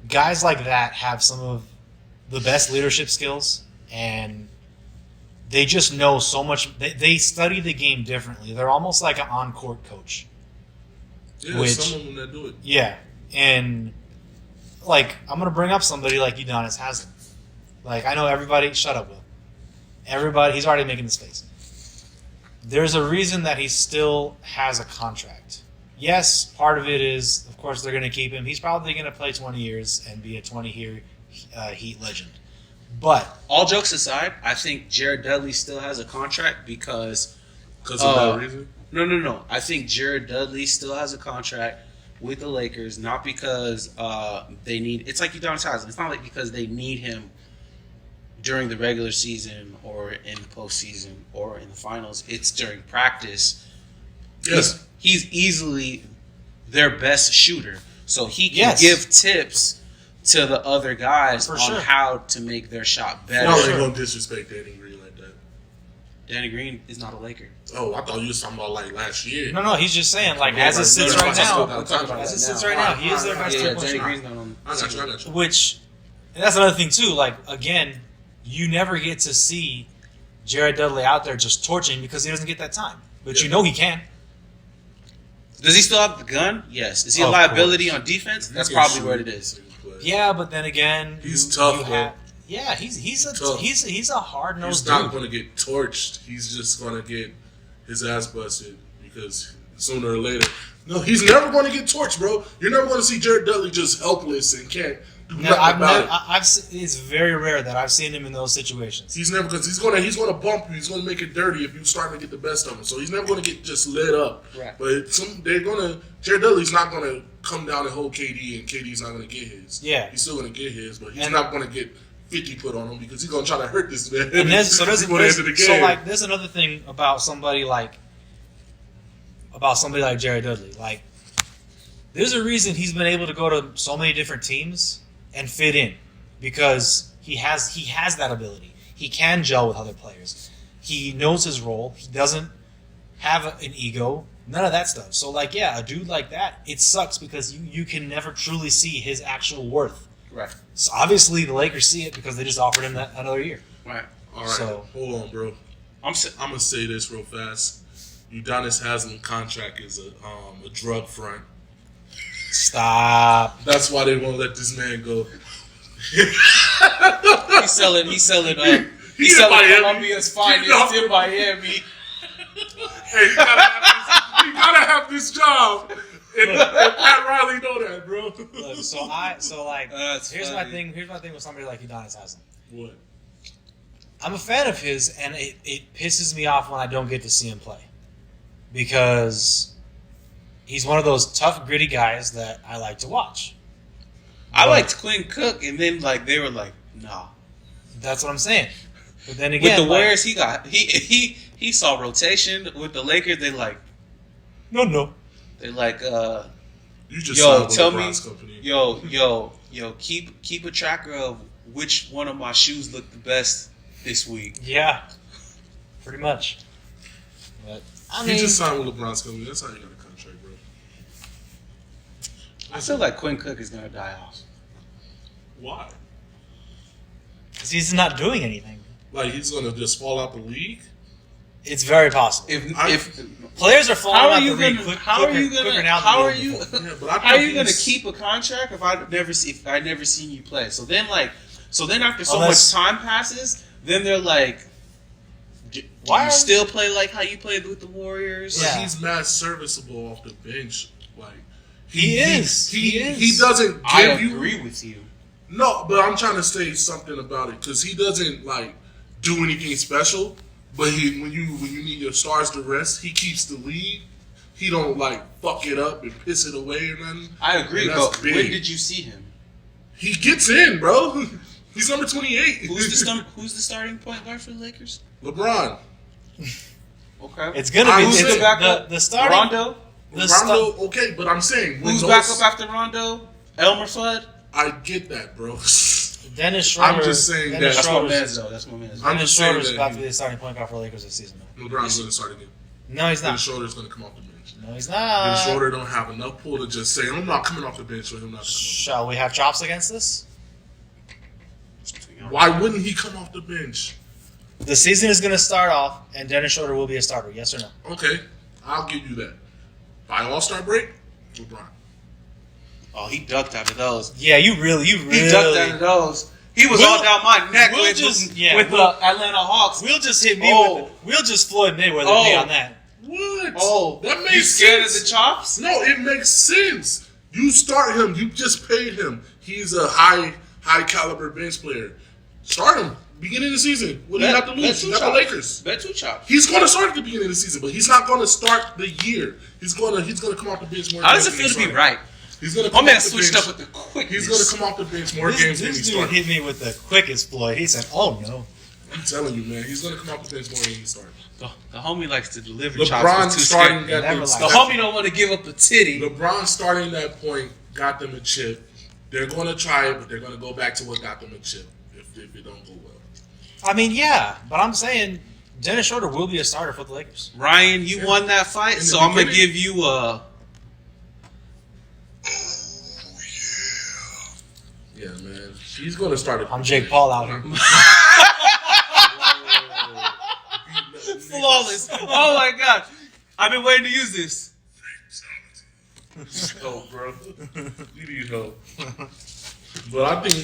guys like that have some of the best leadership skills, and they just know so much. They study the game differently. They're almost like an on-court coach. Yeah, some of them that do it. Yeah, and like I'm gonna bring up somebody like Udonis Haslem. Like I know everybody. Shut up, Will. Everybody. He's already making this face. There's a reason that he still has a contract. Yes, part of it is, of course, they're going to keep him. He's probably going to play 20 years and be a 20-year Heat legend. But all jokes aside, I think Jared Dudley still has a contract because of that reason. No. I think Jared Dudley still has a contract with the Lakers, not because they need. It's like Udonis Haslem. It's not like because they need him during the regular season or in the postseason or in the finals. It's during practice. Yes. He's easily their best shooter, so he can give tips to the other guys on how to make their shot better. No, they don't disrespect Danny Green like that. Danny Green is not a Laker. Oh, I thought you were talking about like last year. No, he's just saying like as it sits right now, he is their best Danny shooter. Green's not on. I got you. Which, and that's another thing too. Like again, you never get to see Jared Dudley out there just torching because he doesn't get that time. But you know he can. Does he still have the gun? Yes. Is he a liability on defense? That's probably what it is. Yeah, but then again, he's tough. Yeah, he's a hard nosed dude. He's dude. not going to get torched. He's just going to get his ass busted because sooner or later. No, he's never going to get torched, bro. You're never going to see Jared Dudley just helpless and can't do nothing about it. It's very rare that I've seen him in those situations. He's never because he's gonna bump you. He's gonna make it dirty if you start to get the best of him. So he's never gonna get just lit up. Right. But Jared Dudley's not gonna come down and hold KD, and KD's not gonna get his. Yeah. He's still gonna get his, but he's not gonna get 50 put on him because he's gonna try to hurt this man. And there's another thing about somebody like Jared Dudley. Like, there's a reason he's been able to go to so many different teams and fit in because he has that ability. He can gel with other players. He knows his role. He doesn't have an ego. None of that stuff. So, like, yeah, a dude like that, it sucks because you can never truly see his actual worth. Right. So, obviously, the Lakers see it because they just offered him that another year. Right. All right. So, hold on, bro. I'm going to say this real fast. Udonis Haslem contract is a drug front. Stop. That's why they won't let this man go. He's selling Colombia's finest in Miami. Hey, you gotta have this job. And Pat Riley know that, bro. Look, here's funny. my thing with somebody like Udonis Haslem. What? I'm a fan of his, and it pisses me off when I don't get to see him play. Because he's one of those tough, gritty guys that I like to watch. I liked Quinn Cook, and then they were like, nah. That's what I'm saying. But then again, with the Warriors, he saw rotation. With the Lakers, they like, no. They like, you just tell me, company. keep a tracker of which one of my shoes look the best this week. Yeah, pretty much. But he just signed with LeBron's company. That's how you got a contract, bro. I feel like Quinn Cook is gonna die off. Why? Because he's not doing anything. Like he's gonna just fall out the league? It's very possible. If players are falling out the league quicker now than how are you gonna keep a contract if I never seen you play? So then after so much time passes, then they're like, do you still play like how you played with the Warriors? Yeah. He's mad serviceable off the bench. Like he is. He doesn't give I agree with you. No, but I'm trying to say something about it because he doesn't do anything special. But when you need your stars to rest, he keeps the lead. He don't fuck it up and piss it away or nothing. I agree, but when did you see him? He gets in, bro. He's number 28. Who's the starting point guard for the Lakers? LeBron. Okay. It's gonna be the starting Rondo. Rondo, okay, but I'm saying who's back up after Rondo? Elmer Fudd. I get that, bro. Dennis Schroeder. I'm just saying that. That's my man's though. That's my man's. I'm just Schroeder's saying about that to be the starting point guard for the Lakers this season. LeBron's going to start again. No, he's not. Dennis Schroeder's going to come off the bench. No, he's Dennis not. Schroeder don't have enough pull to just say, I'm not coming off the bench for him not to come Shall we have chops against this? off. Why wouldn't he come off the bench? The season is going to start off, and Dennis Schroeder will be a starter. Yes or no? Okay, I'll give you that. By All-Star break, LeBron. Oh, he ducked out of those. Yeah, you really. He ducked out of those. He was all down my neck with the Atlanta Hawks. We'll just hit me with. We'll just Floyd Mayweather me on that. What? Oh, that makes you scared sense. of the chops? No, it makes sense. You start him. You just paid him. He's a high caliber bench player. Start him. Beginning of the season. What do you have to lose? You got the Lakers. Bet 2 chops. He's going to start at the beginning of the season, but he's not going to start the year. He's going to come off the bench more. How does it feel to be right? He's going to My come man off the switched bench. up with the quickness. He's going to come off the bench more games than he This dude started. hit me with the quickest, Floyd. He said, "Oh no." I'm telling you, man. He's going to come off the bench more than he started. The homie likes to deliver LeBron chops. Too starting scared. that. Never The homie don't want to give up a titty. LeBron starting that point got them a chip. They're going to try it, but they're going to go back to what got them a chip if it don't go well. I mean, yeah, but I'm saying Dennis Schroeder will be a starter for the Lakers. Ryan, you won that fight, In the so I'm going to beginning. give you a... Yeah, man. He's going to start it. I'm Jake Paul out here. Flawless. Oh, my God. I've been waiting to use this. Help, bro. You need help. But I think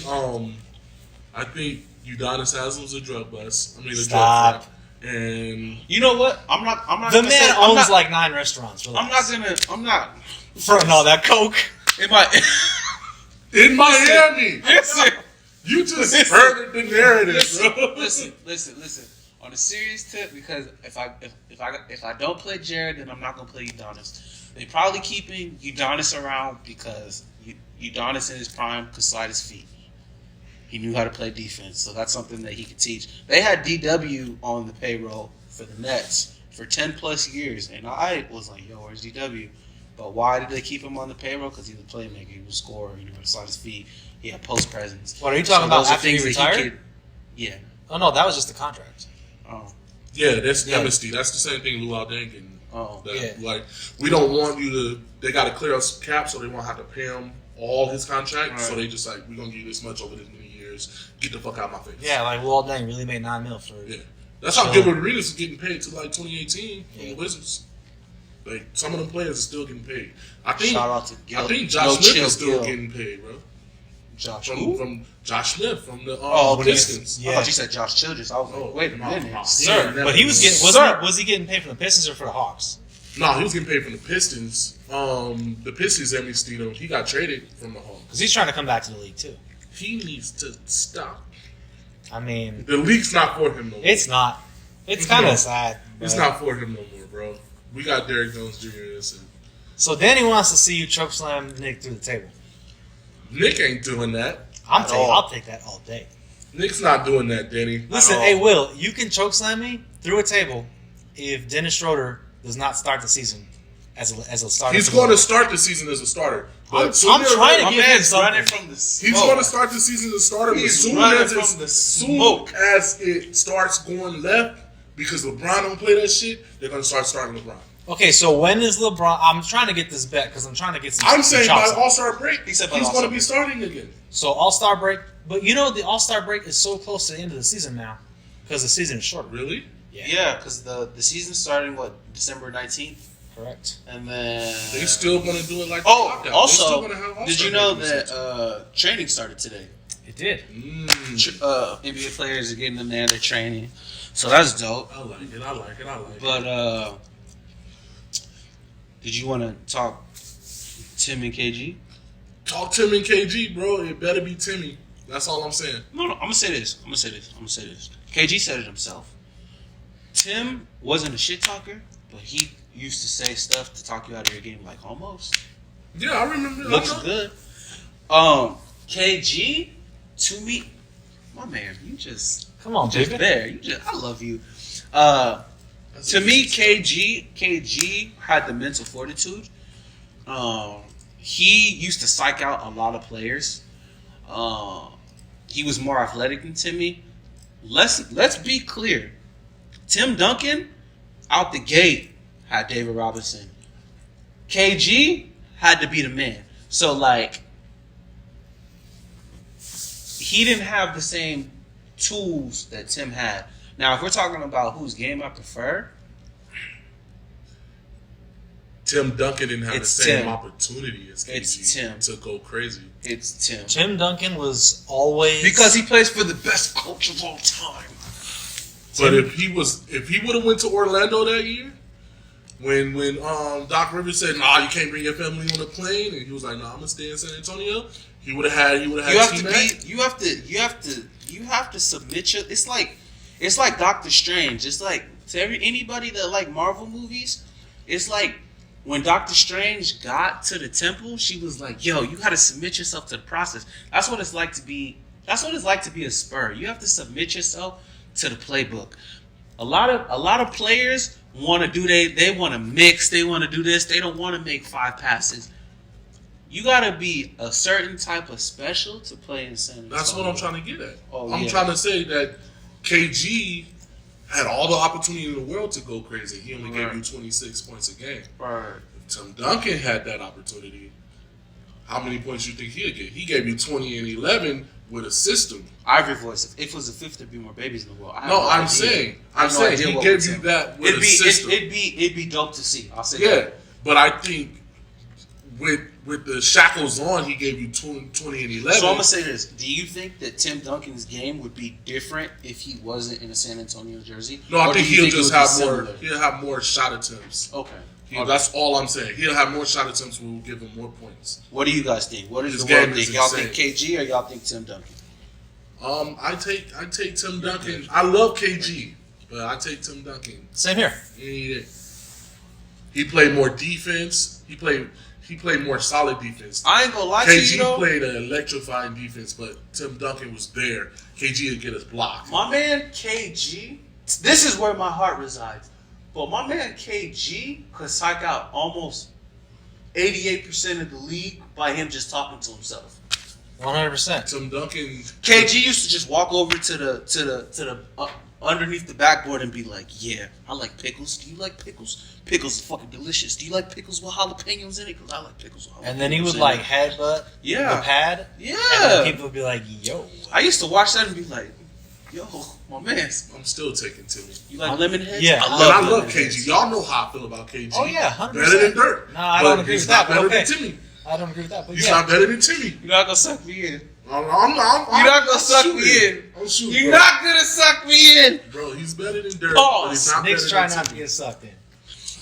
Udonis Haslem's a drug bust. A Stop. drug front. And You know what? I'm not The gonna man say- I'm owns not- like 9 restaurants. I'm Relax. not... Fronting all that coke. It might... in Miami, Listen. you just furthered the narrative, bro. Listen. On a serious tip, because if I don't play Jared, then I'm not gonna play Udonis. They probably keeping Udonis around because Udonis in his prime could slide his feet. He knew how to play defense, so that's something that he could teach. They had DW on the payroll for the Nets for 10 plus years, and I was like, "Yo, where's DW?" But why did they keep him on the payroll? Because he was a playmaker, he was a scorer, he knew how to slide his feet, he had post presence. What are you talking about? those are After he that retired? yeah. Oh no, that was just the contract. Oh. Yeah, that's Yeah. amnesty. That's the same thing Luau Deng and Oh. that, like, we don't want you to. They got to clear us cap, so they won't have to pay him all his contract. Right. So they just like, we're gonna give you this much over this many years. Get the fuck out of my face. Yeah, like Luol Deng really made $9 million for it. Yeah. That's how Sure. Gilbert Arenas is getting paid to like 2018 from Yeah. the Wizards. Like some of them players are still getting paid. I think. Shout out to Gil. I think Josh No Smith chill, is still Gil. getting paid, bro. Josh From Josh Smith from the Oh, Pistons. yeah. I thought you said Josh Childress. I was like, Oh, wait a no, minute. no. Sir, Yeah, but he was getting Sir. was he getting paid from the Pistons or for the Hawks? No, he was getting paid from the Pistons. The Pistons amnestied him. He got traded from the Hawks. Because he's trying to come back to the league too. He needs to stop. I mean, The league's not for him no more. it's not. It's It's kind not. of sad. It's but- not for him no more, bro. We got Derrick Jones Jr. in this. And So Danny wants to see you choke slam Nick through the table. Nick ain't doing that. At all. I'll take that all day. Nick's not doing that, Danny. Listen, all. hey Will, you can choke slam me through a table if Dennis Schroeder does not start the season as a starter. He's going to start the season as a starter. But I'm sooner or trying to later- My give him man's something. running from the smoke. He's going to start the season as a starter, but He's soon running as, from the soon smoke. as it starts going left, because LeBron don't play that shit, they're going to start starting LeBron. Okay, so when is LeBron? I'm trying to get this bet because I'm trying to get some. I'm some saying by chops on. All-Star break, He said by he's going All-Star to be starting again. So All-Star break, but you know the All-Star break is so close to the end of the season now because the season is shorter. Really? Yeah, because the season's starting, December 19th? Correct. And then... They still going to do it like the Oh, lockout. They still also, gonna have All-Star did you break know in the season. that training started today? It did. NBA players are getting in there, they're training. So that's dope. I like it. I like it. I like it. But, did you want to talk Tim and KG? Talk Tim and KG, bro. It better be Timmy. That's all I'm saying. No, I'm gonna say this. KG said it himself. Tim wasn't a shit talker, but he used to say stuff to talk you out of your game, like almost. Yeah, I remember. Looks I know. good. KG, to me, my man, you just Come on, just baby. there. I love you. To me, KG had the mental fortitude He used to psych out a lot of players. He was more athletic than Timmy. Let's be clear. Tim Duncan, out the gate, had David Robinson. KG had to be the man. So, like, he didn't have the same tools that Tim had. Now, if we're talking about whose game I prefer, Tim Duncan didn't have the same Tim. opportunity as KG It's Tim. to go crazy. it's Tim. Tim Duncan was always Because he plays for the best coach of all time. But if he would have went to Orlando that year, when Doc Rivers said, "Nah, you can't bring your family on the plane," and he was like, "Nah, I'm gonna stay in San Antonio," he would have had. You have to T-Mac. be. You have to submit your. It's like Doctor Strange. It's like to anybody that like Marvel movies. It's like when Doctor Strange got to the temple, she was like, "Yo, you got to submit yourself to the process." That's what it's like to be. That's what it's like to be a Spur. You have to submit yourself to the playbook. A lot of players want to do they want to mix. They want to do this. They don't want to make 5 passes. You gotta be a certain type of special to play in San Antonio. That's what I'm trying to get at. Oh, I'm yeah. trying to say that KG had all the opportunity in the world to go crazy. He only gave you 26 points a game. Right. If Tim Duncan had that opportunity, how many points you think he'd get? He gave you 20 and 11 with a system. Ivory Voice. If it was a fifth, there'd be more babies in the world. I have No, I'm idea. saying I have no idea he what gave would you take. that with a system. It'd be dope to see. I'll say Yeah, that. but I think with the shackles on, he gave you 20 and 11. So I'm gonna say this: do you think that Tim Duncan's game would be different if he wasn't in a San Antonio jersey? No, I Or do think you he'll it just would be have similar? more. He'll have more shot attempts. Okay. That's all I'm saying. He'll have more shot attempts. We'll give him more points. What do you guys think? What does His the world game is think? Y'all insane. think KG or y'all think Tim Duncan? I take Tim Duncan. I love KG, but I take Tim Duncan. same here. He played more defense. He played more solid defense. I ain't gonna lie to you KG though. played an electrifying defense, but Tim Duncan was there. KG would get us blocked. My man KG, this is where my heart resides. But my man KG could psych out almost 88% of the league by him just talking to himself. 100%. Tim Duncan. KG used to just walk over to the underneath the backboard and be like, "Yeah, I like pickles. Do you like pickles? Pickles are fucking delicious. Do you like pickles with jalapenos in it? Because I like pickles with jalapenos." And then he would in like it." headbutt Yeah. the pad. Yeah. And then people would be like, yo. I used to watch that and be like, "Yo, my man, I'm still taking Timmy. you like lemon heads?" Yeah. I love lemon KG. heads. Y'all know how I feel about KG. Oh, yeah, 100%. Better than Dirt. No, I But don't agree he's with not that, but better okay. than Timmy. I don't agree with that, but He's yeah. not better than Timmy. You're not gonna suck me in. I'm You're not gonna suck me in. I'm shooting. You're bro. not gonna suck me in. Bro, he's better than Dirt. Pause. But he's not Nick's better trying than not to Timmy. get sucked in.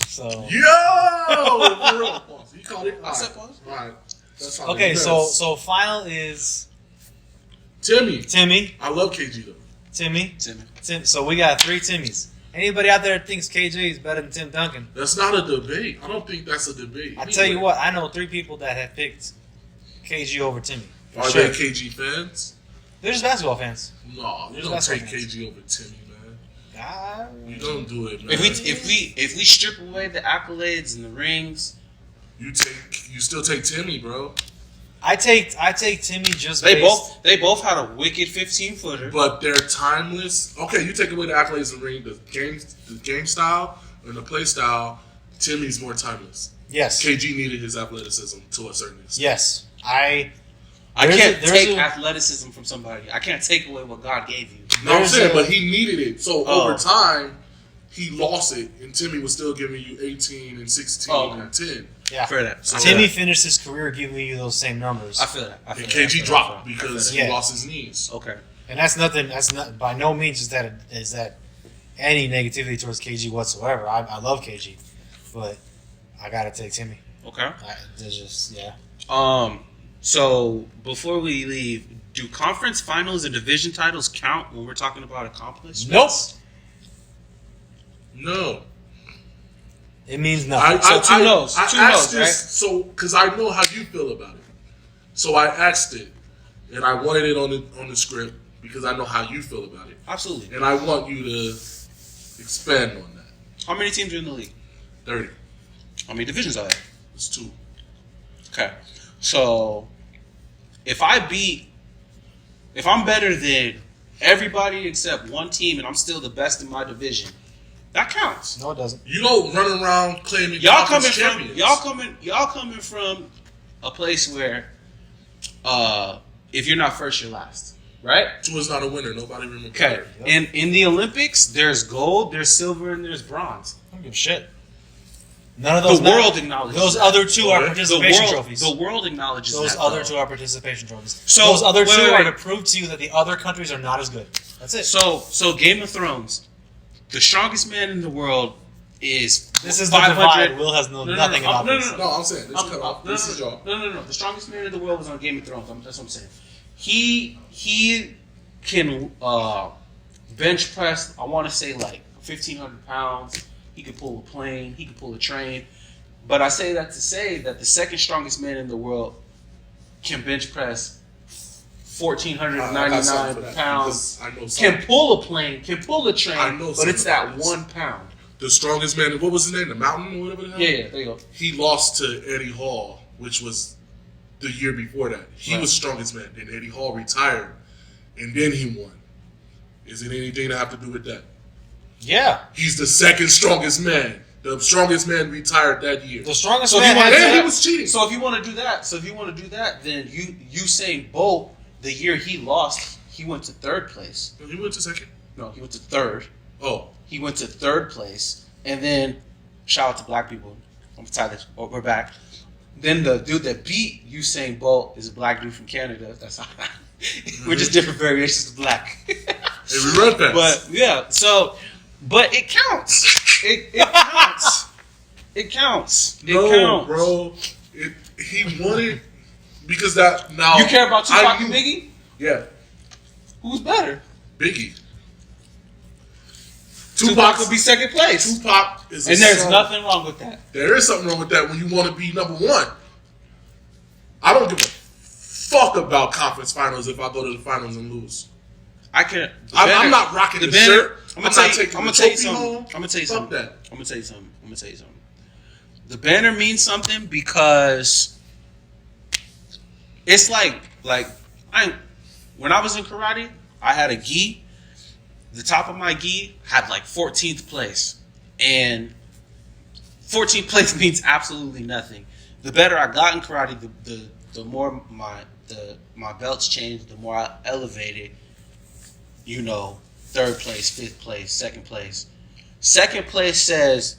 So Yo! For real. Pause. He called it. I said pause. All right. That's how okay, it so is. final is Timmy. Timmy. I love KG though. Timmy. Timmy. Tim. So we got 3 Timmys. Anybody out there that thinks KJ is better than Tim Duncan? That's not a debate. I don't think that's a debate. I tell you what, I know 3 people that have picked KG over Timmy. For Are sure. they KG fans? They're just basketball fans. No, you There's don't less take fans. KG over Timmy, man. Ah, You don't do it, man. If we strip away the accolades and the rings, You still take Timmy, bro. I take Timmy just they based. both had a wicked 15-footer. But they're timeless. Okay, you take away the accolades and ring, the game style and the play style. Timmy's more timeless. Yes. KG needed his athleticism to a certain extent. Yes. I There's can't there's take a- athleticism from somebody. I can't take away what God gave you. No, I'm There's saying, a- but he needed it. So Oh. over time, he lost it, and Timmy was still giving you 18 and 16 Oh, okay. and 10. Yeah. For that. So- Timmy finished his career giving you those same numbers. I feel that. I feel And that. I KG feel dropped that. because Yeah. he lost his knees. Okay. And that's nothing. That's not by no means is that any negativity towards KG whatsoever. I love KG, but I gotta take Timmy. Okay. There's just So before we leave, do conference finals and division titles count when we're talking about accomplishments? Nope. No. It means nothing. So two no's. I Two asked no's, this so because I know how you feel about it. So I asked it, and I wanted it on the script because I know how you feel about it, Absolutely. and I want you to expand on that. How many teams are in the league? 30. How many divisions are there? It's 2. Okay. So, if I'm better than everybody except one team and I'm still the best in my division, that counts. No, it doesn't. You don't run around claiming Y'all conference coming champions. y'all coming from a place where if you're not first, you're last. Right? Two is not a winner. Nobody remembers. Okay. Yep. And in the Olympics, there's gold, there's silver, and there's bronze. I don't give a shit. None of those. The world acknowledges those that. other two are participation trophies. The world acknowledges Those that. other though. two are participation trophies. So, those other wait, two wait, are wait. to prove to you that the other countries are not as good. That's it. So Game of Thrones, the strongest man in the world is This is the 500 divide. Will has nothing about this. No, I'm saying this cut off. This is y'all. No. The strongest man in the world was on Game of Thrones. That's what I'm saying. He can bench press. I want to say like 1,500 pounds. He could pull a plane. He could pull a train. But I say that to say that the second strongest man in the world can bench press 1,499 pounds. I know Can pull a plane. Can pull a train. I know but it's that something about 1 pound. The strongest man. What was his name? The Mountain or whatever the hell? Yeah, there you go. He lost to Eddie Hall, which was the year before that. He was strongest man. Then Eddie Hall retired, and then he won. Is it anything to have to do with that? Yeah. He's the second strongest man. The strongest man retired that year. The strongest So man if you had And he to, was cheating. So if you want to do that, then Usain Bolt, the year he lost, he went to third place. He went to second. No, he went to third. Oh, He went to third place, and then shout out to black people. I'm tired. We're back. Then the dude that beat Usain Bolt is a black dude from Canada. That's all. We're just different variations of black. and we run fast. But yeah, but it counts. It counts. It counts. It no, counts. bro. He won it because that now. You care about Tupac and Biggie? Yeah, Who's better? Biggie. Tupac would be second place. Tupac is, And there's nothing wrong with that. There is something wrong with that when you want to be number one. I don't give a fuck about conference finals if I go to the finals and lose. I'm not rocking the shirt. I'm not taking the trophy home. I'm gonna tell you Fuck something. that. I'm gonna tell you something. The banner means something because it's like when I was in karate, I had a gi. The top of my gi had like 14th place, and 14th place means absolutely nothing. The better I got in karate, the more my belts changed, the more I elevated. You know, third place, fifth place, second place. Second place says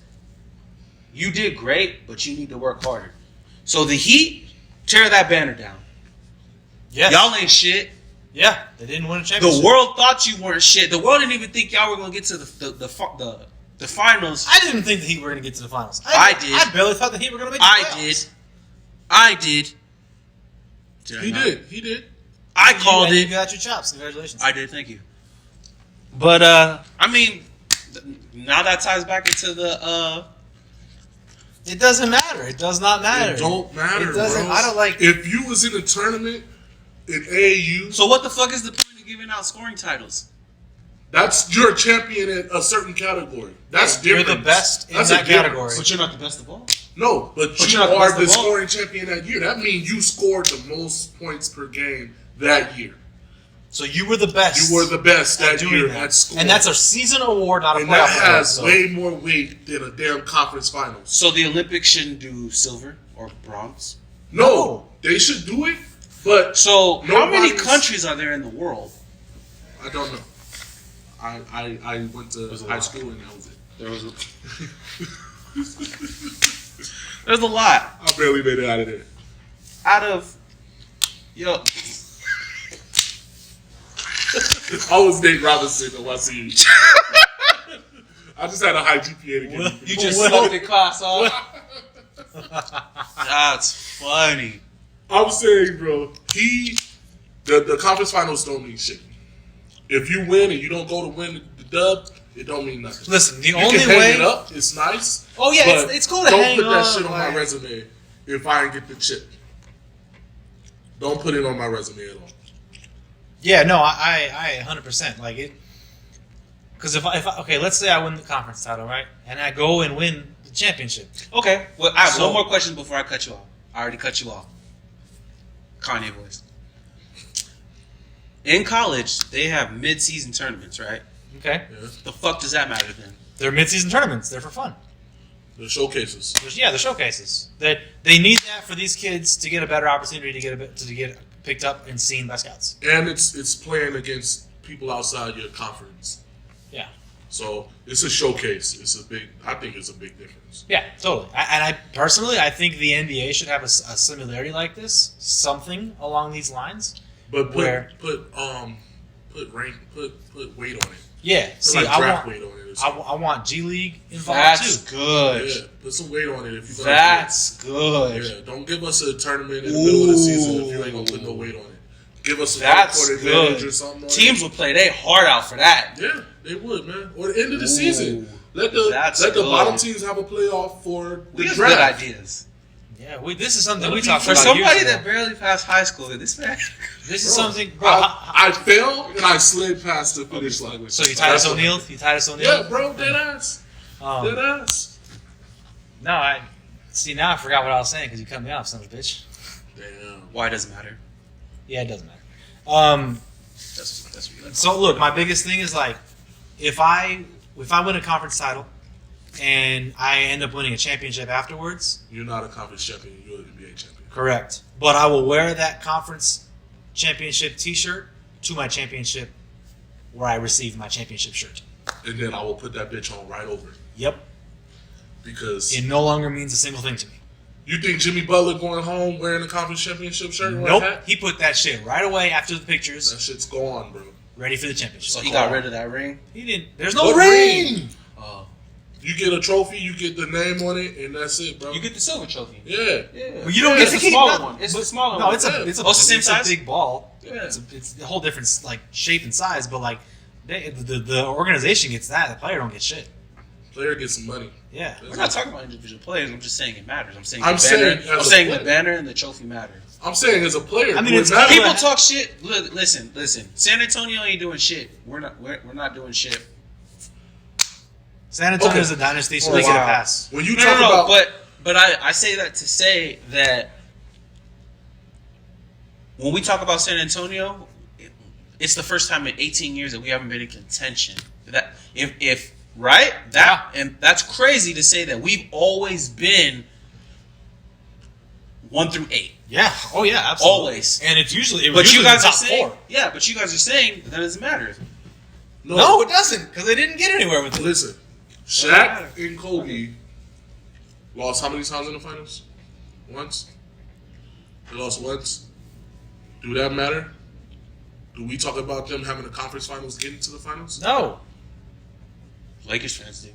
you did great, but you need to work harder. So the Heat tear that banner down. yes. Y'all ain't shit. Yeah, they didn't win a championship. The world thought you weren't shit. The world didn't even think y'all were gonna get to the finals. I didn't think that he were going to get to the finals. I did. I barely thought that he were going to make the playoffs. I did. He did. I called You it. got your chops. Congratulations. I did. Thank you. But I mean, now that ties back into the. It doesn't matter. It does not matter. It don't matter, It doesn't. bro. I don't like. If you was in a tournament in AAU, So what the fuck is the point of giving out scoring titles? that's you're a champion in a certain category. That's You're different. the best in That's that a difference. category. But you're not the best of all. No, but But you you're not the are best the of all. scoring champion that year. That means you scored the most points per game that year. So you were the best. You were the best at that doing year that. at scoring. And that's a season award, not a and playoff that award. has So. way more weight than a damn conference finals. So the Olympics shouldn't do silver or bronze. No, they should do it, but So how many Nobody's- countries are there in the world? I don't know. I went to There's a high lot. school and that was it. There was. There's a lot. I barely made it out of there. Out of yo. I was Nate Robinson in YCU. I just had a high GPA to get Well, it. You just smoked in class, huh? That's funny. I'm saying, bro, the conference finals don't mean shit. If you win and you don't go to win the dub, it don't mean nothing. Listen, the You only can hang way. it up. It's nice. Oh yeah, but it's cool to don't hang put that on, shit on my like- resume if I ain't get the chip. Don't put it on my resume at all. Yeah, no, I 100% like it. Because if I, okay, let's say I win the conference title, right, and I go and win the championship. Okay. Well, I have So- one more question before I cut you off. I already cut you off. Kanye voice. In college, they have mid-season tournaments, right? Okay. Yeah. The fuck does that matter then? They're mid-season tournaments. They're for fun. The showcases. They're showcases. They need that for these kids to get a better opportunity to get picked up and seen by scouts. And it's playing against people outside your conference. Yeah. So it's a showcase. I think it's a big difference. Yeah, totally. I personally, I think the NBA should have a similarity like this, something along these lines. But put Where- weight on it. Yeah. Put See, like draft weight on it. Or something. I want G League involved That's too. good. Yeah, put some weight on it if you're gonna That's do good. it. Yeah, don't give us a tournament in the middle of the season if you ain't gonna put no weight on it. Give us a That's home court advantage good. or something. On Teams will play their heart out for that. Yeah, they would, man. Or the end of the Ooh, season. Let the that's bottom good. teams have a playoff for the We have draft. good ideas. Yeah, this is something we For talked For about somebody years that ago. barely passed high school, this man. This is Bro, something, bro. I fell and I slid past the finish line. So you Titus O'Neil? Yeah, bro, dead ass. Dead Um, ass. no, now I forgot what I was saying because you cut me off, son of a bitch. Damn. Why doesn't matter? Yeah, it doesn't matter. That's what you like. So look, my biggest thing is like, if I win a conference title and I end up winning a championship afterwards, You're not a conference champion. You're an NBA champion. correct. But I will wear that conference championship T-shirt to my championship, where I received my championship shirt. And then I will put that bitch on right over. Yep. Because It no longer means a single thing to me. you think Jimmy Butler going home wearing a conference championship shirt like Nope. that? He put that shit right away after the pictures, That shit's gone, bro. ready for the championship. So he got rid of that ring? He didn't. There's no What ring. Oh. You get a trophy, you get the name on it, and that's it, bro. You get the silver trophy. Yeah. Yeah. Well, you don't Yeah, get it's to the keep smaller that- one. It's but- the smaller No, one. it's Yeah. a Oh, it's the same size? big ball. Yeah. It's a whole different like shape and size, but like the organization gets that. The player don't get shit. Player gets some money. Yeah. We're not talking about individual players. I'm just saying it matters. I'm saying I'm the saying banner. as I'm a saying the player. banner and the trophy matter. I'm saying as a player, I mean, do it it's matter? People talk shit. Listen. San Antonio ain't doing shit. We're not doing shit. San Antonio Okay. is a dynasty, so For a they get a while. pass. When you No, talk no, about but I say that to say that when we talk about San Antonio, it's the first time in 18 years that we haven't been in contention. That if right that and that's crazy to say that we've always been 1 through 8. Yeah. Oh yeah. Absolutely. Always. And it's usually. But you guys the are top saying, four. yeah. But you guys are saying that doesn't matter. No, it doesn't, because they didn't get anywhere with it. listen, Shaq and Kobe lost how many times in the finals? Once. They lost once. Do that matter? Do we talk about them having the conference finals, getting to the finals? No. Lakers fans do.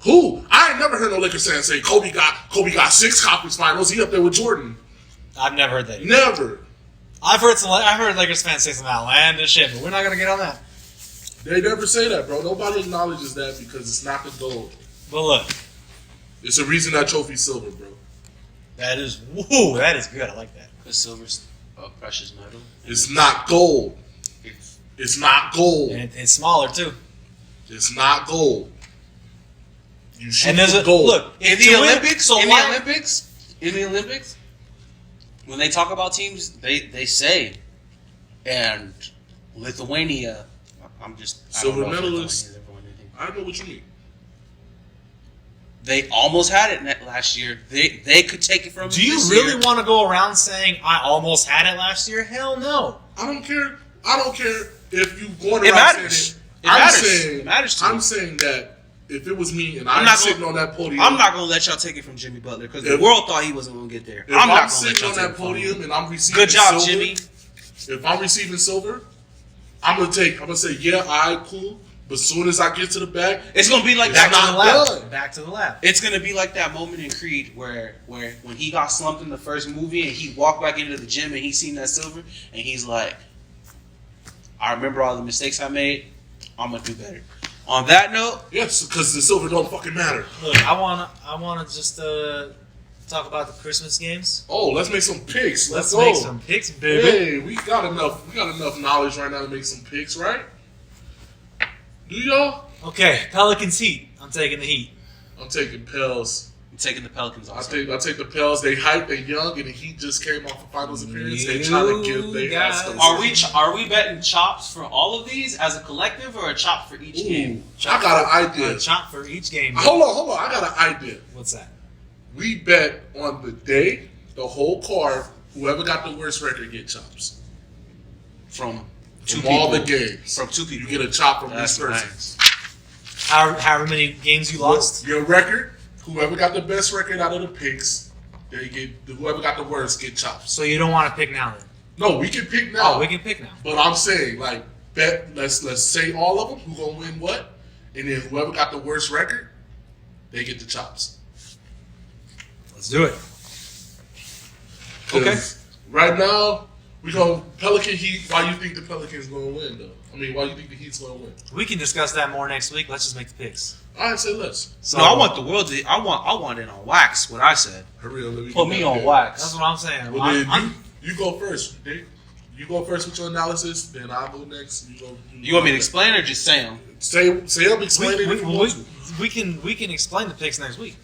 Who? I ain't never heard no Lakers fan say Kobe got 6 conference finals. He up there with Jordan. I've never heard that. Either. Never. I've heard Lakers fans say some outlandish shit, but we're not gonna get on that. They never say that, bro. Nobody acknowledges that because it's not the gold. But look, It's the reason that trophy's silver, bro. that is good. I like that. The silver's a precious metal. It's not gold. It's not gold. And it's smaller too. It's not gold. You shoot And there's for a gold. look In to the win- Olympics, So in why- the Olympics, when they talk about teams, they say, and Lithuania. I'm just Silver I don't know if medalist. Lithuania's ever won anything. I know what you mean. They almost had it last year. They could take it from. Do you this really year. want to go around saying I almost had it last year? Hell no. I don't care. I don't care if you going It around matters. saying It I'm matters. saying It matters to I'm me. saying that if it was me and I'm I'm not sitting gonna- on that podium, I'm not gonna let y'all take it from Jimmy Butler because the If- world thought he wasn't gonna get there. If I'm not I'm gonna let sitting y'all on take that it from him. podium and I'm receiving Good job, silver, Jimmy. if I'm receiving silver, I'm gonna say, yeah, all right, cool. But as soon as I get to the back, It's gonna be like It's that. not to the lab. done. Back to the lab. It's gonna be like that moment in Creed where when he got slumped in the first movie and he walked back into the gym and he seen that silver and he's like, I remember all the mistakes I made. I'm gonna do better. On that note, yes, because the silver don't fucking matter. Look, I wanna just talk about the Christmas games. Oh, let's make some picks. Let's go. make some picks, baby. Hey, we got enough knowledge right now to make some picks, right? Do y'all? Okay, Pelicans Heat. I'm taking the Heat. I'm taking Pels. I'm taking the Pelicans I also. take the Pels. They hype. They young, and the Heat just came off a finals appearance. They trying to give their ass. Are we betting chops for all of these as a collective or a chop for each game? I got an idea. Chop for each game. Hold on. I got an idea. What's that? We bet on the day, the whole card. Whoever got the worst record get chops From all the games. From two people. You get a chop from That's this person. nice. However many games you lost. Your record. Whoever got the best record out of the picks, they get. Whoever got the worst get chops. So you don't want to pick now then? No, we can pick now. Oh, we can pick now. But I'm saying, like, bet. Let's say all of them. Who gonna win what? And then whoever got the worst record, they get the chops. Let's do it. 'Cause Okay. Right now, we go Pelican Heat. Why you think the Pelicans gonna win though? I mean, why you think the Heat's gonna win? We can discuss that more next week. Let's just make the picks. All right, say less. So, No, I want the world to. I want it on wax. What I said. Hurry up, let Put get me that on there. wax. That's what I'm saying. Well, then you go first, Dick. You go first with your analysis, then I'll go next. You want me to explain or just say them? Say them, explain it if you want to. we can explain the picks next week.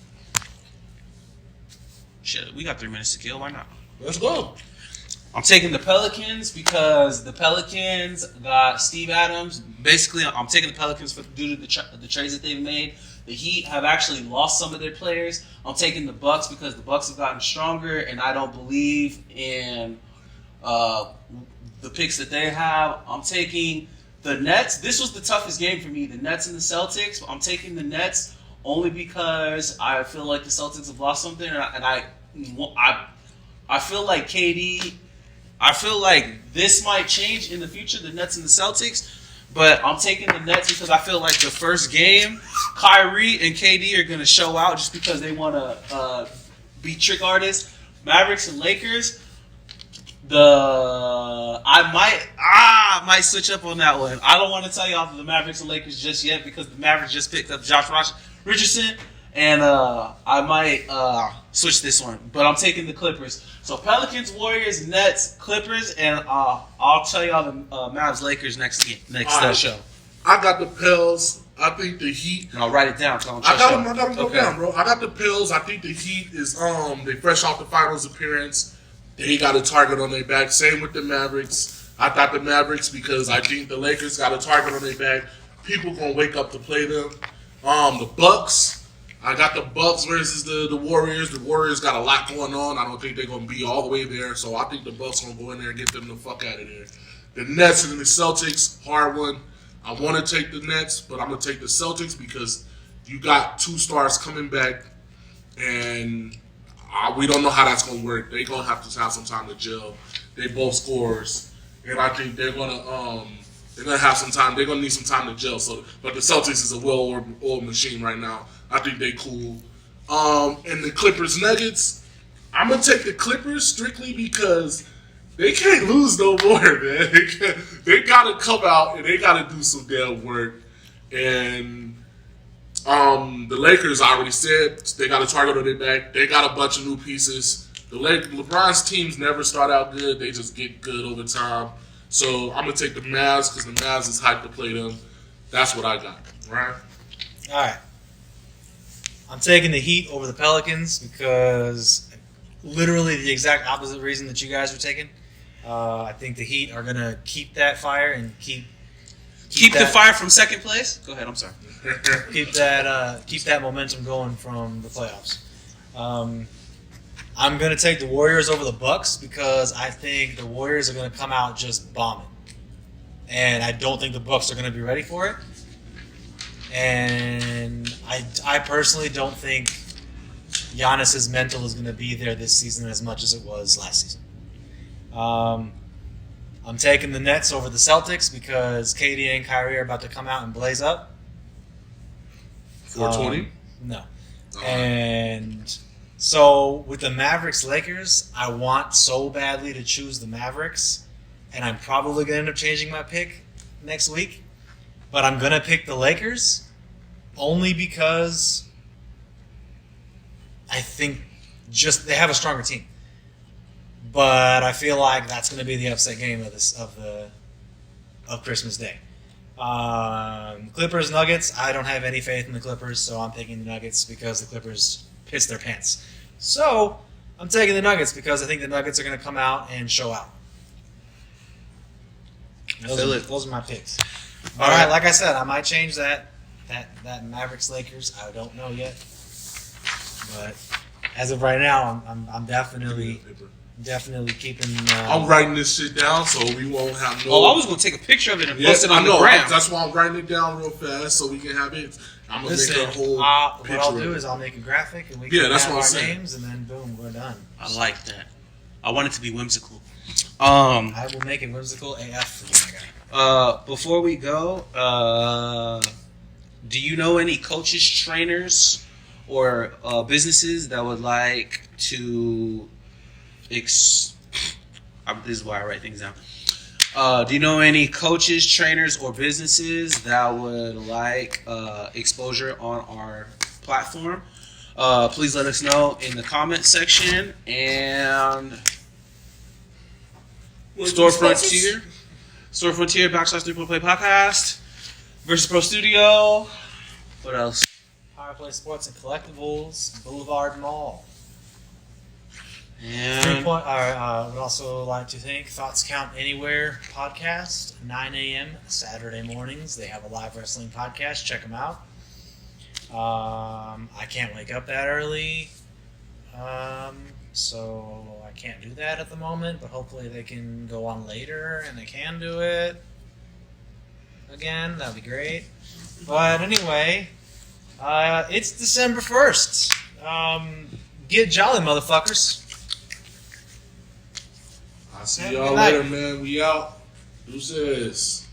Shit, we got 3 minutes to kill. Why not? Let's go. I'm taking the Pelicans because the Pelicans got Steve Adams. Basically, I'm taking the Pelicans due to the trades that they've made. The Heat have actually lost some of their players. I'm taking the Bucks because the Bucks have gotten stronger, and I don't believe in the picks that they have. I'm taking the Nets. This was the toughest game for me, the Nets and the Celtics. I'm taking the Nets only because I feel like the Celtics have lost something, and I feel like KD. I feel like this might change in the future, the Nets and the Celtics, but I'm taking the Nets because I feel like the first game, Kyrie and KD are going to show out just because they want to be trick artists. Mavericks and Lakers, I might switch up on that one. I don't want to tell y'all the Mavericks and Lakers just yet because the Mavericks just picked up Josh Richardson, and I might switch this one. But I'm taking the Clippers. So Pelicans, Warriors, Nets, Clippers, and I'll tell y'all the Mavs Lakers next show. I got the Pels. I think the Heat. And I'll write it down. I got them go down, bro. I got the Pels. I think the Heat is they fresh off the finals appearance. They got a target on their back. Same with the Mavericks. I thought the Mavericks because I think the Lakers got a target on their back. People gonna wake up to play them. The Bucks. I got the Bucks versus the Warriors. The Warriors got a lot going on. I don't think they're gonna be all the way there. So I think the Bucks gonna go in there and get them the fuck out of there. The Nets and the Celtics, hard one. I want to take the Nets, but I'm gonna take the Celtics because you got 2 stars coming back, and we don't know how that's gonna work. They're gonna have to have some time to gel. They both scorers, and I think they're gonna have some time. They're gonna need some time to gel. So, but the Celtics is a well-oiled machine right now. I think they cool. And the Clippers Nuggets, I'm gonna take the Clippers strictly because they can't lose no more, man. They gotta come out and they gotta do some damn work. And the Lakers, I already said, they got a target on their back. They got a bunch of new pieces. LeBron's teams never start out good. They just get good over time. So I'm gonna take the Mavs because the Mavs is hyped to play them. That's what I got. Right? All right. I'm taking the Heat over the Pelicans because literally the exact opposite reason that you guys are taking. I think the Heat are going to keep that fire and keep the fire from second place. Go ahead. I'm sorry. keep that momentum going from the playoffs. I'm going to take the Warriors over the Bucks because I think the Warriors are going to come out just bombing, and I don't think the Bucks are going to be ready for it. And I personally don't think Giannis's mental is going to be there this season as much as it was last season. I'm taking the Nets over the Celtics because KD and Kyrie are about to come out and blaze up. 420? No. And so with the Mavericks-Lakers, I want so badly to choose the Mavericks, and I'm probably going to end up changing my pick next week. But I'm going to pick the Lakers only because I think just they have a stronger team. But I feel like that's going to be the upset game of Christmas Day. Clippers Nuggets. I don't have any faith in the Clippers, so I'm picking the Nuggets because the Clippers piss their pants. So I'm taking the Nuggets because I think the Nuggets are going to come out and show out. Those are my picks. All right, like I said, I might change that Mavericks Lakers. I don't know yet, but as of right now, I'm definitely keeping. I'm writing this shit down so we won't have no. Oh, I was gonna take a picture of it and post it on the I know. ground. That's why I'm writing it down real fast so we can have it. I'm gonna make a whole picture. What I'll do is I'll make a graphic and we can have our names, and then boom, we're done. I like that. I want it to be whimsical. I will make it whimsical AF for you, my guy. Before we go, do you know any coaches, trainers, or businesses that would like to this is why I write things down. Do you know any coaches, trainers, or businesses that would like exposure on our platform? Please let us know in the comment section. And Store Frontier / 3-Point-Play Podcast versus Pro Studio. What else? Fireplace Sports and Collectibles, Boulevard Mall. And Would also like to thank Thoughts Count Anywhere podcast, 9 a.m. Saturday mornings. They have a live wrestling podcast. Check them out. I can't wake up that early, so I can't do that at the moment, but hopefully they can go on later and they can do it again. That'd be great. But anyway, it's December 1st. Get jolly, motherfuckers. I'll see y'all later, man. We out. Deuces.